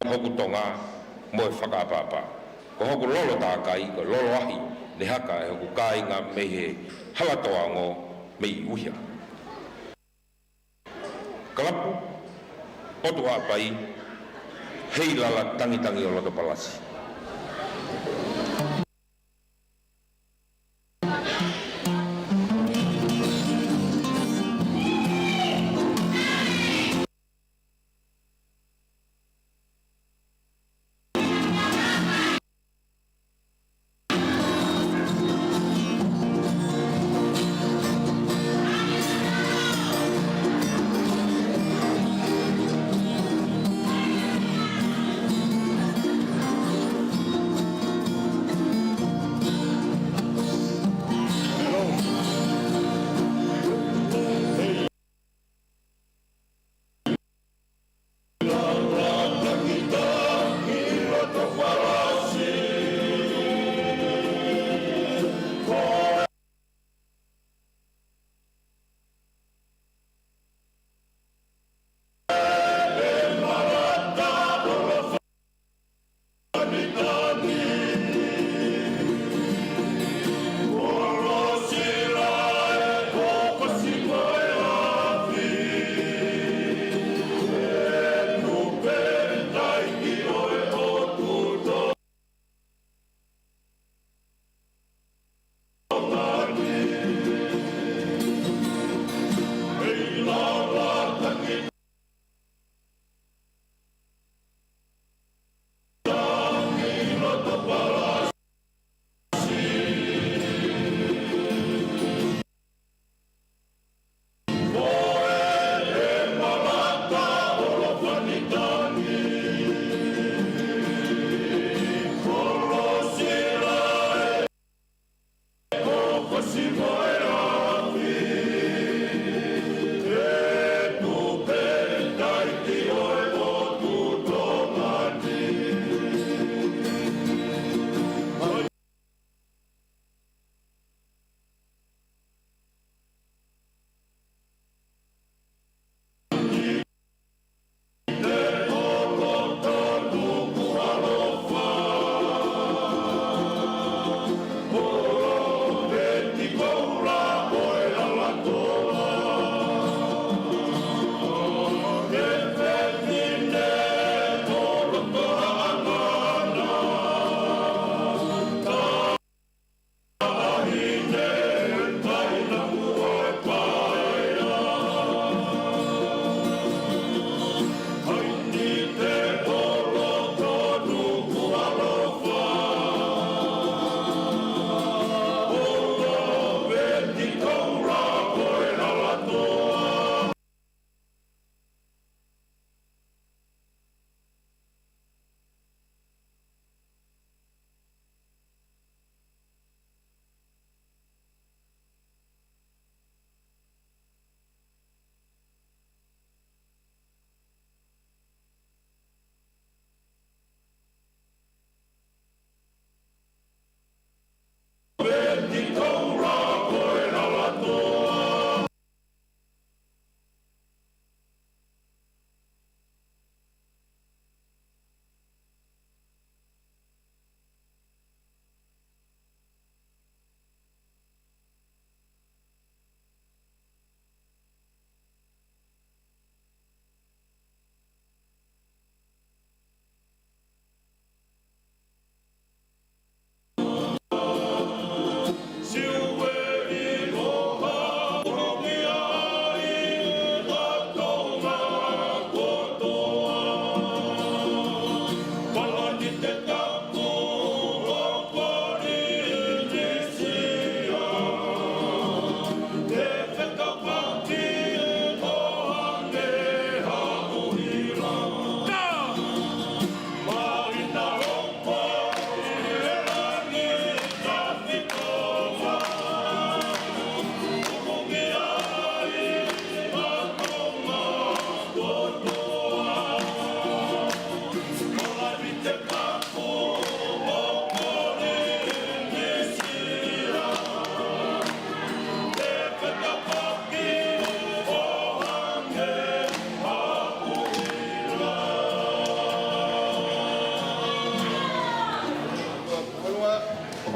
hoku Tonga mo whakapapa. Ko hoku lolo tākai ko lolo ahi ne haka e hoku kāinga me he halatoango me i uhia. Kalapu, otu hapai, hei lala tangi o loto palasi.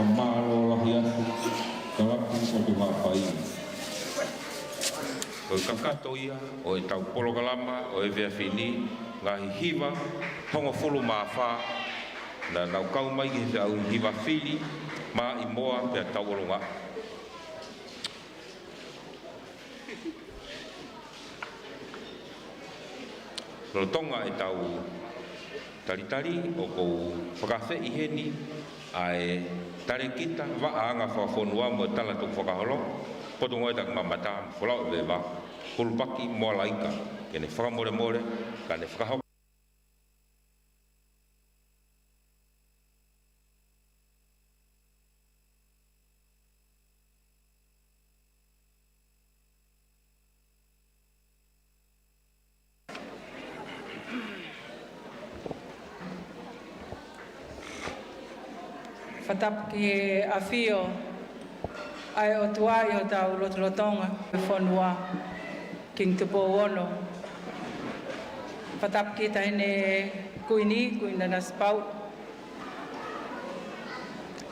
whakamaro lahi atu, kalaku o te hapai. O e kakato ia, o e tau polo kalama, o e vea whini, ngahi hiva, hongo fulu mawha, na nau kau mai ki au hiva whini, ma i moa pia tau olonga. No Tonga e tau talitari o kou whakawhi i heni a e tare kita waanga Fonua mo tala tuk whakaholo potongo e tak mamata wholau e wa hulpaki moa laika kene whakamore more ka ne whakahoko Fatap ki a fio ai o tuai o tau Tonga Fonua king tupo wono fatap ki tahine kuina na spau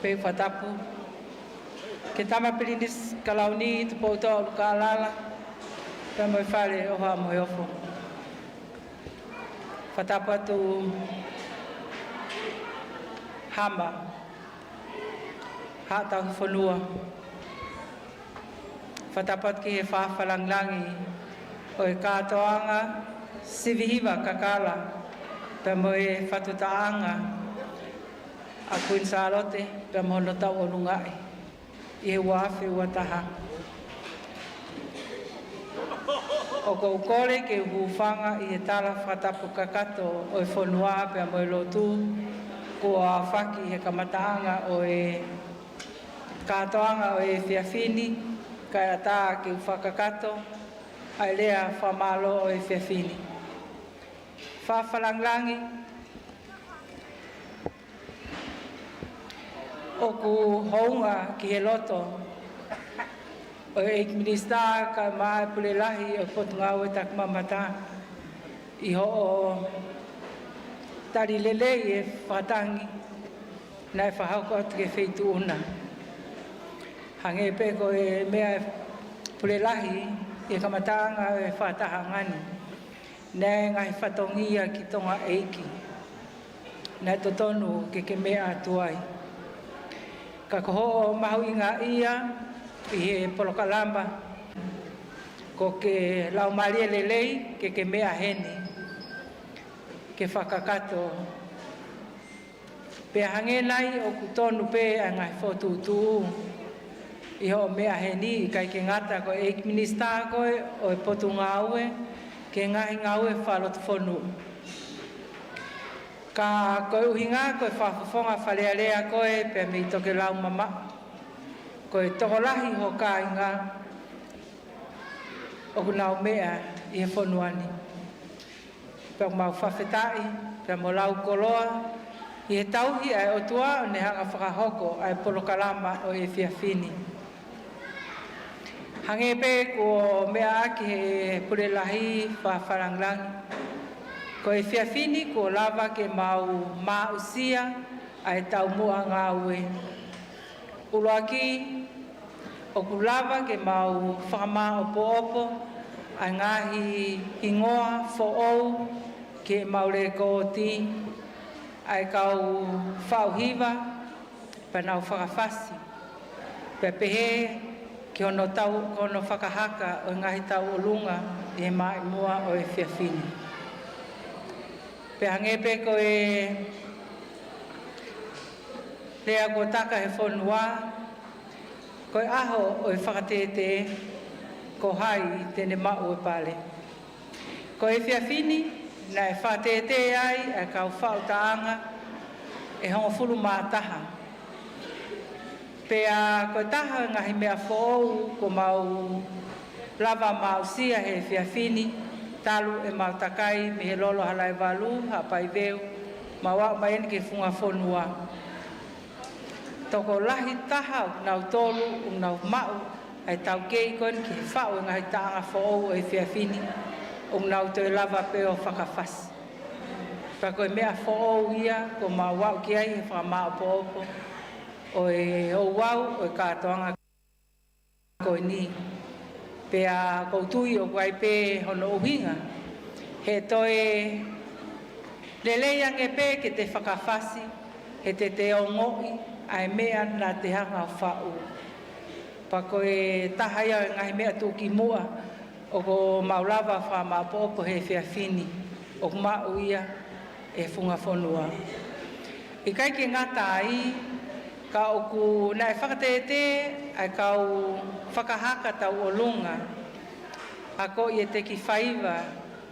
pe fatapu ke tama pilinis kalauni tupo to kalala pe mo fale o ha mo yofo fatapa tu hamba Hatau Fonua. Fatapat ki he whawhalanglangi o e katoanga sivi Hiva kakala pe mo e whatutaanga a kuin salote pe mo no tau o nungai i he wafi ua taha. O kou kore ke huwhanga i he tala whatapu kakato o e Fonua pe mo e lotu kua whaki he kamataanga o e katoanga o e whiawhini, kai ata ki whakakato, ai lea whamalo o e whiawhini. Whawhalanglangi, o ku hounga ki he loto, o e minista ka maa pule lahi o potungau e tak mamata, i ho o tari lelei e whatangi, nai whahauko atu ke wheitu una. Hange pe ko e mea pule lahi e kamatanga e whataha ngani. Nē ngai whatongia ki tonga eiki. Nē totonu ke mea tuai. Ka koho o mahu inga ia i he polokalamba. Ko ke lau maria lelei ke mea heni. Ke whakakato. Pe hange nai o kutonu pe a ngai whotutu. Iho mea heni kai ke ngata ko e minista ko o e potunga ue ke ngahi ngau e whalot fonu. Ka ko uhinga ko e whafonga whalealea ko e pe me toke lau mama. Ko e tokolahi ho ka inga o kunau mea i he fonuani. Pe mau whawhetai, pe mo lau koloa i he tauhi ai o tua o ne hanga whakahoko ai polokalama o e whiawhini. Hange pe ko mea ki he pure lahi whawharanglangi. Ko e whiawhini ko lava ke mau mausia ai tau mua ngā ue. Uloaki o ku lava ke mau whakama opo opo ai ngahi hingoa fo'ou ke maure ko ti ai kau whau hiva pa nau whakawhasi. Pepehe ki ono tau kono whakahaka o ngahi tau o lunga i he mai mua o e whiawhini. Pe hange pe ko e lea ko taka he Fonua, ko e aho o e whakatete ko hai tene mau e pale. Ko e whiawhini na e whakatete ai e kau whautaanga e hongo fulu mātaha. Pea ko taha ngahi mea whou ko mau lava mau sia he whiawhini, talu e mau takai me he lolo halai walu, hapai veu, mawa maeni ke funga Fonua. Toko lahi taha nau tolu, nau mau, ai tau kei kon ki whau e ngahi taanga whou e whiawhini, nau te lava peo whakawhasi. Pa koe mea whou ia, ko mau wau ki ai he whakamau pōpo, o e o wau o e katoanga koe ni. Pea koutui o kwai pe hono uhinga. He toe leleia nge pe ke te whakawhasi, he te o ngoi, ai mea na te hanga whau. Pa koe tahaya e ngahi mea tūki mua, o ko maulawa wha mapopo he whiawhini, o mau ia e funga Fonua. I kai ke ngata ai, ka oku nai whakatete, ai kau whakahaka tau o lunga. Ako i e te ki whaiva,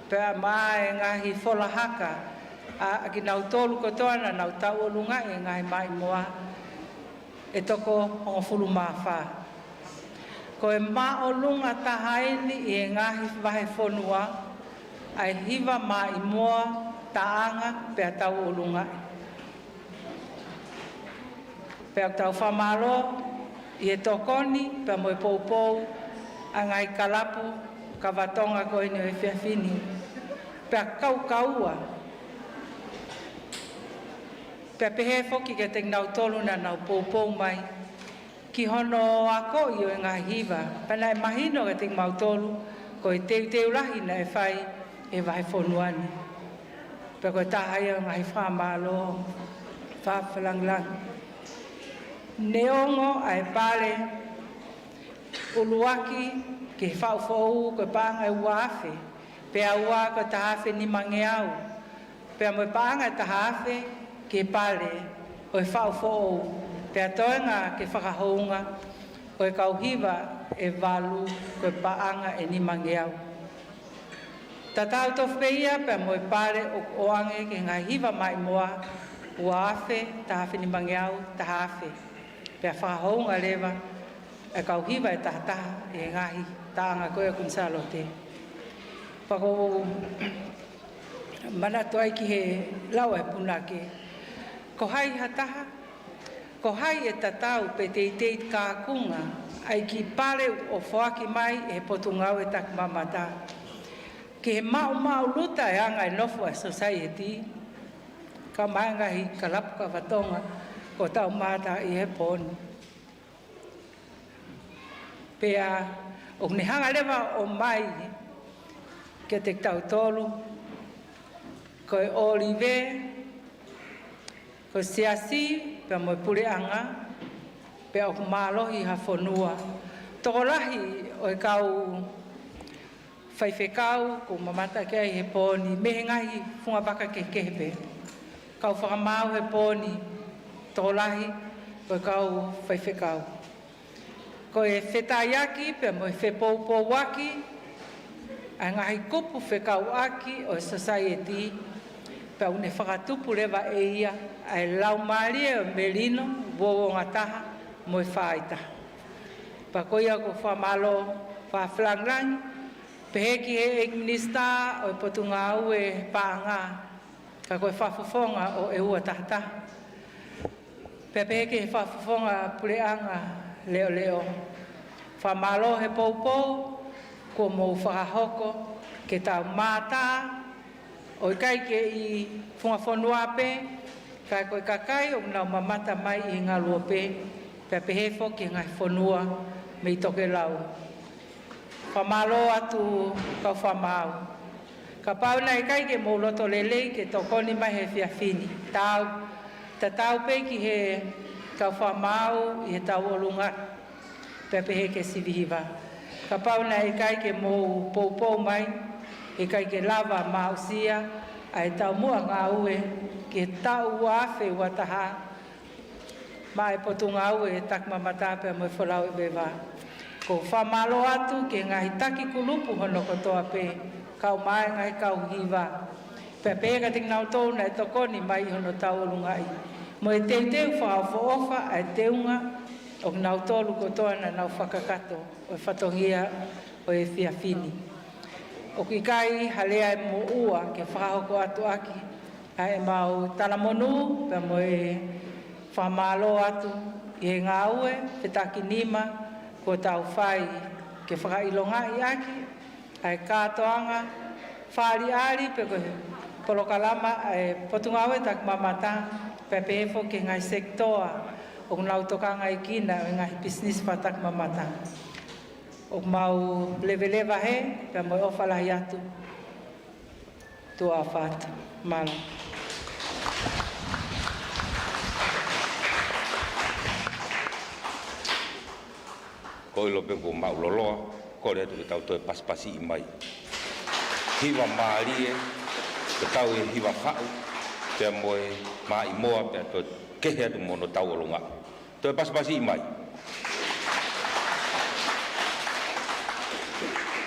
pea mai ngahi whola haka, a ki nau tolu kotoana, nau tau o lunga e ngahi mai moa, e toko hongo fulu mawha. Ko e ma o lunga tahaini i e ngahi wahe Fonua, ai hiva mai moa taanga pea tau o lunga. Pea tau whamalo, i e tokoni, pea moe poupou, a ngai kalapu, ka watonga koe ni o e whiawhini. Pea kaua. Pea pehe foki ke te ngau tolu na nau poupou mai. Ki hono ako i o e ngā hiva. Pena e mahino ke te ngau tolu, ko e teu lahi na e whai e wahe Fonuani. Pea koe tahai o ngai whamalo, whawhalanglang. Neongo ai pale uluaki ke whauwhou koe paanga e uafe. Pea ua koe tahafe ni mangeau. Pea moe paanga e tahafe ke pale o e whauwhou. Pea toenga ke whakahounga o e kauhiva e walu koe paanga e ni mangeau. Tatau tofpeia pea moe pale o oange ke ngā hiva mai moa uafe, tahafe ni mangeau, tahafe. Pea whakahounga lewa, e kauhiva e tahataha e ngahi taanga koe kunsalo te. Pako manatu ai ki he lau e punake. Ko hai hataha, ko hai e tatau pe teitei kākunga, ai ki pare o whoaki mai e potungau e tak mamata. Ki he mau luta e anga e nofu a society, ka maanga hi kalapu ka watonga, ko tau mata i he poni. Pea, o ne hanga lewa o mai, ke te tau tolu, ko e olive, ko siasi, pea moe pureanga, pea o kumalohi ha Fonua. Toko lahi o e kau whaiwhekau, ko mamata ke ai he poni, mehe ngahi funga baka ke kehepe. Kau whakamau he poni, tolahi, ko kau whaiwhekau. Ko e whetaiaki, pe mo e whepoupo waki, a ngahi kupu whekau aki o society, pe une whakatupu rewa e ia, a e lau maari e o melino, wowo ngataha, mo e whaita. Pa ko ia ko whamalo, whawhlangrangi, pe heki he minister o e potunga au e paanga, ka koe whafufonga o e ua tahataha. Pepe ke whafufonga pureanga leo leo. Whamalo he poupou, ko mou whakahoko, ke tau mata, o kai ke i funga Fonua pe, kai koe kakai o nau mamata mai i ngā lua pe, pepe he foki ngai Fonua me i toke lau. Whamalo atu kau whamau. Ka pau nei kai ke mou loto lelei ke tokoni mai he whiawhini. Tau pe ki he kau whamau i he tau olunga. Pepe he ke sivihiva. Ka pau nei kai ke mou poupou mai. E kai ke lava mausia. A e tau mua ngā ue. Ke tau uafe wataha. Ma e potu ngā ue tak mamata pe mo e whalau e bewa. Ko whamalo atu ke ngahi taki kulupu hono kotoa pe. Kau mai ngai kau hiva. Pepe ka ting nau tōna e tokoni mai hono tau olungai. Mo e teu whaofa e teunga o nau tolu kotoana nau whakakato o e whatohia o e whiawhini. O ki kai halea e mo ua ke whahoko atu aki. A e mau talamonu pe mo e whamalo atu i he ngā ue petaki nima ko tau whai ke whakailongai aki. Ai katoanga Faka'ali'ali pe ko polokalama e potungawe tak mamata pe pefo ke ngai sektoa o nau tokanga I kina o ngahi business patak mamata. O mau leveleva he, pia mo ofa lahi atu. Tua whātu. Mana. Ko ilo pe ko mau loloa, ko le tu tau toe paspasi I mai. Hiva maari e, te tau e hiva whau, te moe mai moa pe to kehe atu mono tau olunga. Toe paspasi I mai.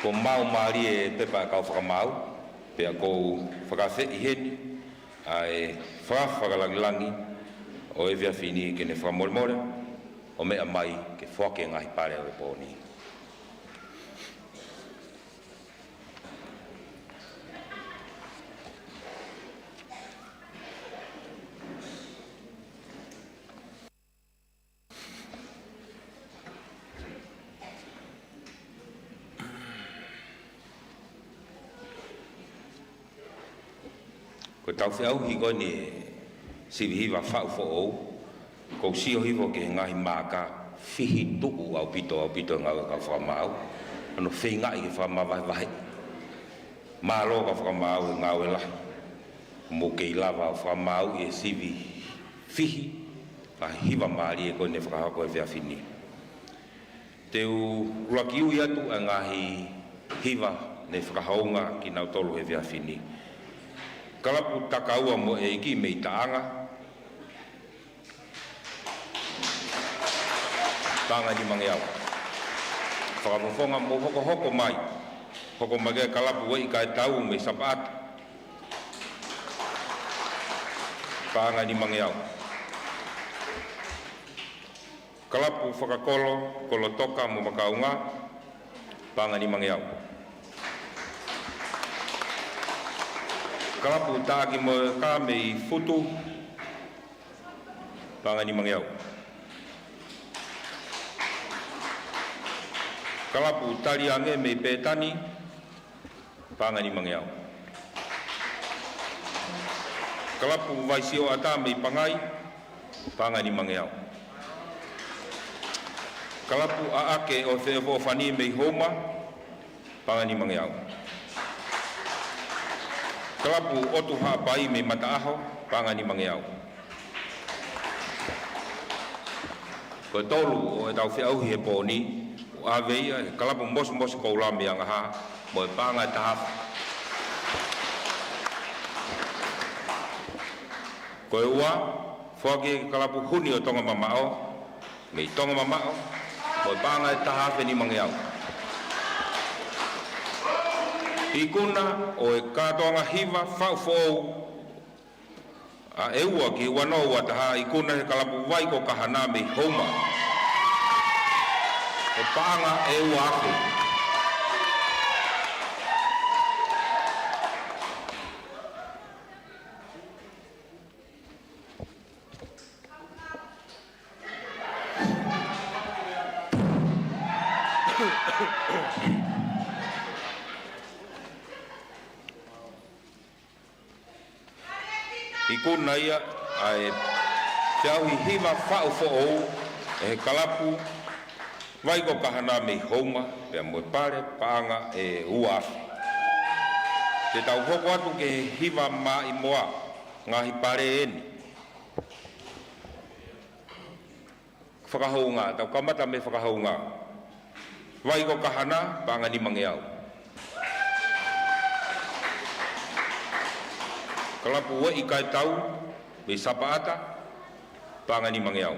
Ko mau maari e pepa kau whakamau, pe a kou whakawhi I heni, ai whakalangilangi, o e via fini ke ne whakamoremore, o mea mai ke whake ngahi pare o e pōni. Ko tau whiau higo ni sivi hiva whau fo ou, ko sio hivo ke ngahi maka fihi tuku au pito ngau ka whamau, ano whinga I ke whamau vai. Mālo ka whamau ngau e lahi, mo ke lava whamau e sivi fihi, a hiva maari e koe ne whakahako e whiawhini. Teu urakiu I atu a ngahi hiva ne whakahaunga ki nau tolu e whiawhini. Kalapu takaua mo e iki me I taanga. Tanga ni mangiau. Whakamofonga mo hoko mai. Hoko mage kalapu wei kai tau me sapat. Tanga ni mangiau. Kalapu whakakolo, kolo toka mo makaunga. Tanga ni mangiau. Kalapu tāki mo ka me I futu, panga ni mangiau. Kalapu tari ange me pētani, panga ni mangiau. Kalapu vaisio ata me pangai, panga ni mangiau. Kalapu aake o whewho whani me homa, panga ni mangiau. Kalapu otu hapai me mataaho, panga ni mangiau. Ko tolu o e tau whiau he pōni, o aveia, kalapu mos koulami anga ha, mo e panga e tahap. Ko e ua, whake kalapu huni o tonga mamao, me tonga mamao, mo e panga e tahap ni mangiau. I kuna o e kātoanga hiva whau whou a e ua ki wano ua taha I kuna he kalapu vai ko kahana me homa o pāanga e ua ake. I kuna ia ai Tiau I hiva whau whou e kalapu vai ko kahana me homa pia moe pare paanga e ua. Te tau hoko atu ke hiva ma I moa ngahi pare eni. Whakahounga, tau kamata me whakahounga. Vai ko kahana paanga ni mangeau. Kalapu we I kai tau, me sapaata, panga ni mangeau.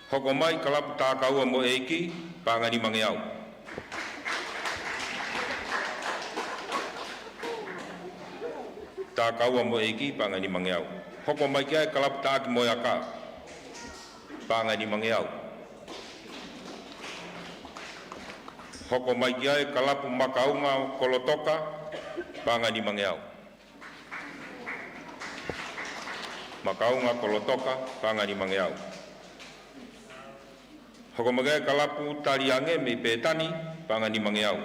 Hoko mai kalapu tākaua mo eiki, panga ni mangeau. Tākaua mo eiki, panga ni mangeau. Hoko mai kia kalapu tāki mo yaka, panga ni mangeau. Hoko mai kia kalapu makaunga kolotoka, panga ni mangeau. Makaunga kolotoka, panga ni mangeau. Hoko mai kalapu tariange me petani, panga ni mangeau.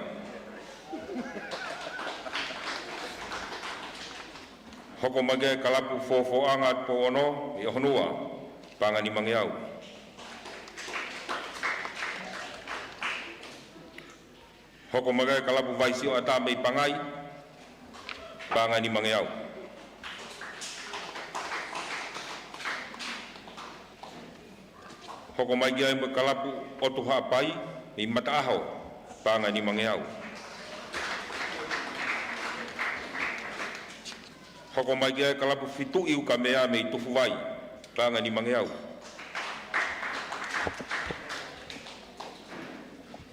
Hoko mage kalapu fofo angat po ono i honua pangani mangeau. Hoko mage kalapu vaisio ata mei pangai pangani mangeau. Hoko mage ai kalapu otu hapai i mataaho pangani mangeau. Hoko mai kia kalapu fitu iu ka mea me i tufu vai, panga ni mangeau.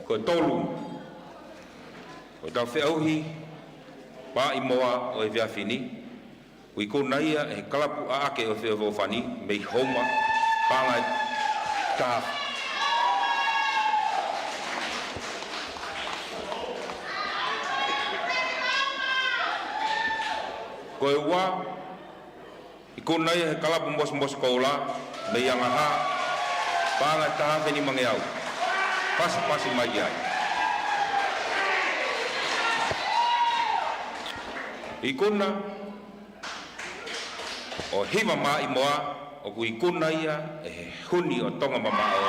Ko tolu, o tau whiauhi, pa i moa o e whiawhini, ui ko naia e kalapu a ake o whiawhani, me i homa, panga ta. Ko e ua, i kona ia he kalapu mos koula, me i angaha, panga taha veni mangeau. Pasi mai ai. I kona, o Hiva ma i moa, o ku i kona ia e huni o Tonga mamao.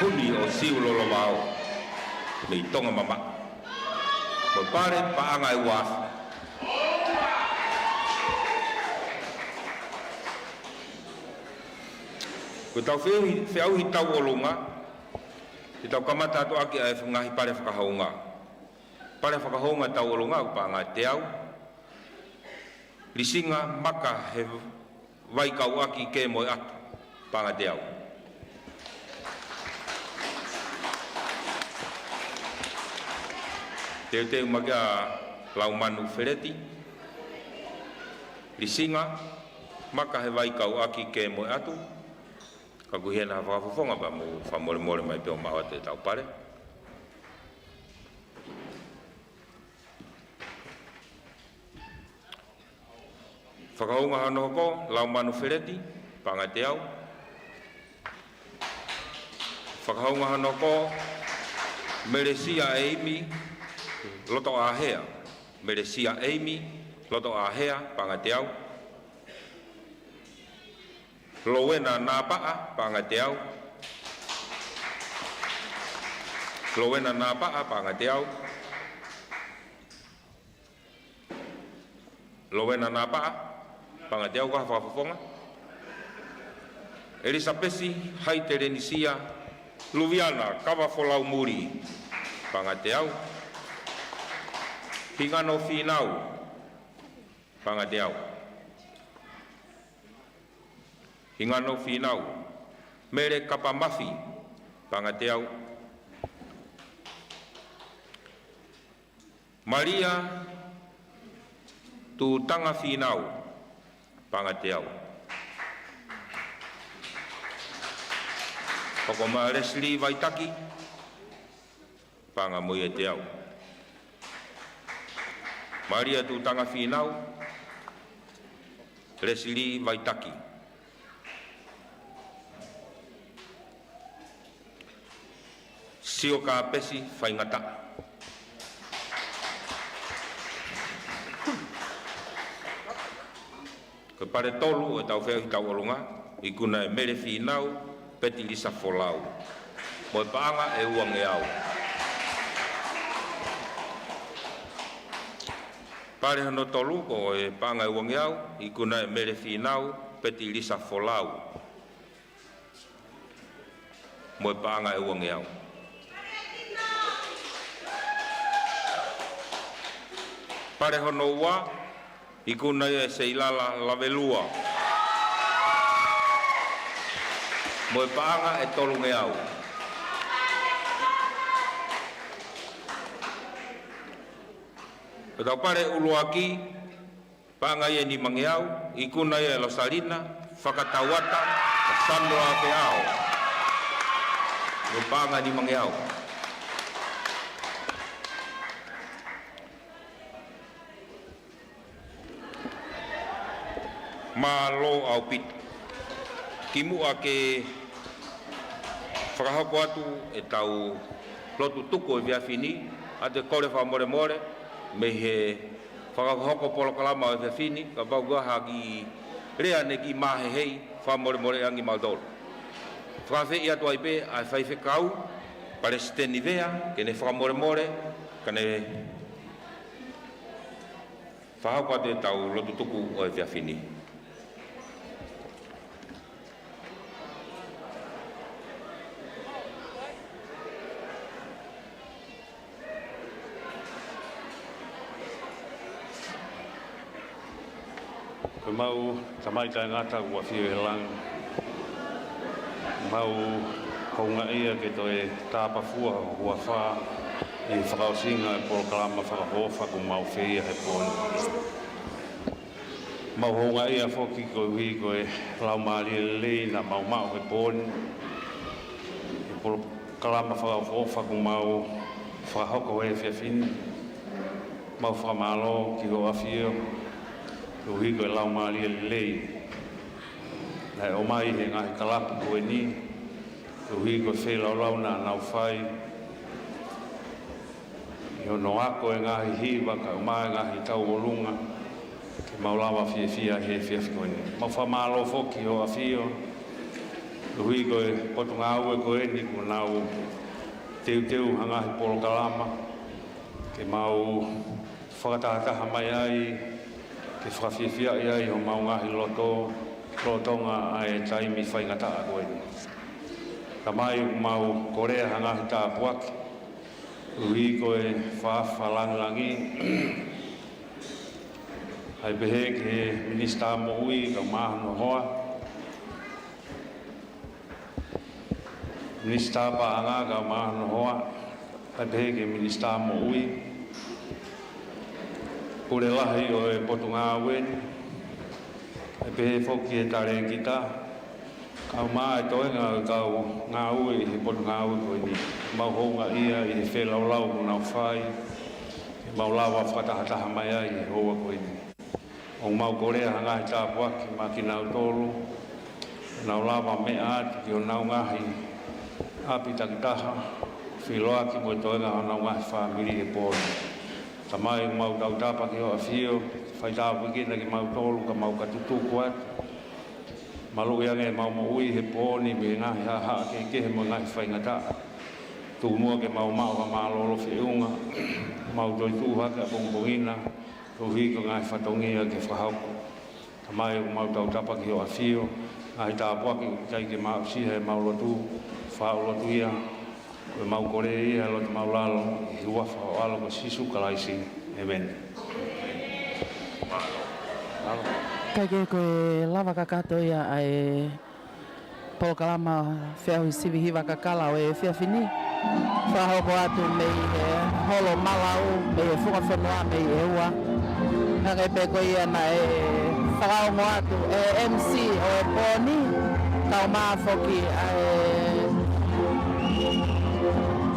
Huni o siulolo mao, me i Tonga mama. Mo pare paanga e wafu. Ko tau whiauhi tau o lunga, i tau kamata atu aki ai ngahi pare whakahaunga. Pare whakahaunga tau o lunga, paanga te au. Lisinga maka he waikau aki ke moe atu, paanga te au. Te umaga lau manu fereti, lisinga maka he waikau aki ke moe atu. Kaguhena whakafonga pa mo whamore mai peo mawa te tau pare. Whakaunga hano ko, lau manu fereti, panga te au. Whakaunga hano ko, meresia eimi, loto ahea. Meresia eimi, loto ahea, panga te au. Lowena nā paa, panga te au. Lowena nā paa, panga te au. Lowena nā paa, panga te au kaha whakafonga. Elisa pesi, hai te renisia, Luviana, kawa wholau muri, panga te au. Hingano whinau, panga te au. Hingano whinau, mere kapa mafi, panga te au. Maria, tu tanga whinau, panga te au. Hokoma Leslie Waitaki, panga moe te au. Maria tu tanga whinau, Leslie Waitaki. Sio ka pesi whaingata. Ko pare tolu e tau whea hi tau olunga, i kuna e mere whinau, peti lisa wholau. Mo e paanga e uange au. Pare hano tolu ko e paanga e uange au, i kuna e mere whinau, peti lisa wholau. Mo e paanga e uange au. Pare hono ua, i kuna e seilala lavelua. Mo e paanga e tolunge au. E tau pare uluaki, paanga i e ni mange au, i kuna e losalina, whakatawata, sandoa pe au. Mo e paanga ni mange au. Ma lo au pit. Ki mua ke whakahako atu e tau lotu tuku e viafini a te kore whamore me he whakahoko polo kalama e viafini ka baugaha ki rea ne ki mahe hei whamore angi maudolo. Whakawhi i atu ai pe ai whaiwhi kau pare steni vea ke ne whamore ka ne whahauka te tau lotu tuku o e viafini. Ko mau tamai tai ngata ua whio e lang. Mau kaunga ia ke toi tāpa fua hua wha i whakausinga e polokalama whakahofa ko mau whia he pōni. Mau honga ia whoki ko hui ko e lau maari lei na mau he pōni. I polokalama whakahofa ko mau whakahoko e whiawhini. Mau whakamalo ki ho a whio. Ko hiko e lau maari lei. Nei o mai he ngahi kalapu ko e ni. Ko hiko e whelau na nau whai. I ono ako e ngahi hiva ka umai ngahi tau o lunga. Ke maulawa fia he fia ko e ni. Mau whamalo foki o a fio. Ko hiko e potunga au e ko e ni ko nau teu hangahi polo kalama. Ke mau whakatahataha mai ai. Ke whakawhiwhia ia i ho maungahi Tonga ai taimi whaingata a koe. Ka mai mau korea hangahi tā puaki. Ui koe whawhalangi. Ai pehe ke minista mo ui ka mahano hoa. Minista paanga ka mahano hoa. Ai pehe ke minista mo ui. Pure lahi o e potunga weni. E pehe whoki e tare kita. Kau maa e toenga kau ngā ui he potunga ui koe ni. Mau honga ia i he whelaulau mo nau whai. Mau lawa whakatahataha mai ai i hoa koe ni. O mau korea hangahi tāpuaki ma ki nau tolu. Nau lawa mea ati ki o nau ngahi api takitaha. Whiloaki mo e toenga o nau ngahi whamiri e pōni. Ka mai mau tau tapa ki o a whio, whai tāpu ki ki mau tolu ka mau katutuku atu. Malu iange mau mo ui he pōni me ngahi haha ke he mo ngahi whaingata. Tu mua ke mau ka malolo whiunga, mau toi tūhaka bongbongina, tu hiko ngahi whatongia ke whahauko. Ka mai mau tau tapa ki o a whio, ngahi tāpu aki kai ke mau sihe mau lotu, whao lotu ia. Koe mau kore ia lo te mau lalo, i huafa o alo ko sisu kalaisi. Amen. Kai ke koe lava kakato ia ai polokalama whiahui sivi hiva kakala o e whiawhini. Whahoko atu mei he holo malau, mei he funga Fonua, mei he ua. Hangai pe koe ia na e whakaongo atu e MC o e pōni. Kau maa whoki ai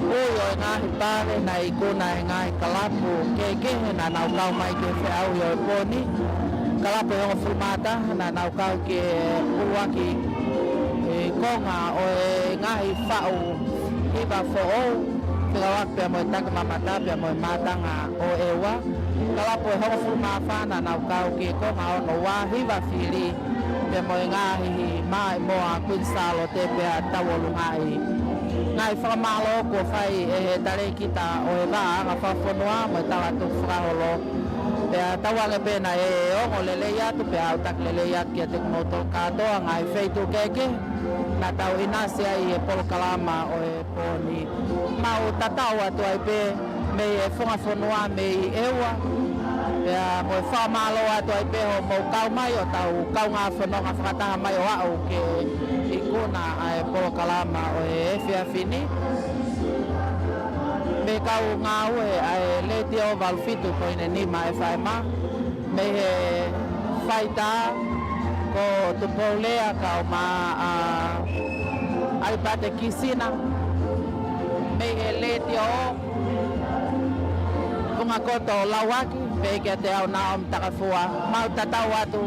ui o e ngahi pare na i kuna e ngahi kalapu kekehe na nau kau mai ke whiau i o e pōni. Kalapu e hongo fulmata na nau kau ke uruaki e konga o e ngahi whau hiva fo'ou. Whikawak pia mo e taka mamata pia mo e matanga o e ua. Kalapu e hongo fulmata na nau kau ke konga o no wā hiva whiri. Pia mo e ngahi mai moa kunsalo te pia tawolu ngai. Ngai whakamalo ko whai e he tare kita o e wā ngā whafonua mo e tawa tu whakaholo. Pea tawange pēna e ongo lelei atu, pea au tak lelei atu kia te kumoto katoa ngai wheitu keke. Nā tau inasia i e polokalama o e pōni. Mau tatau atu ai pē, me e whangafonua me i eua. Pea mo e whamalo atu ai pē ho mou kau mai o tau kau ngā whanonga whakataha mai o au ke i kuna ai polokalama o e whiawhini. Me kau ngā ue ai le te o valfitu ko ine nima e whaima. Me he whaita ko tupolea kau ma ai pate kisina. Me he le te o punga koto lawaki. Pe kia te au nā o mtakafua. Mau tatau atu.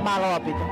Malo apito.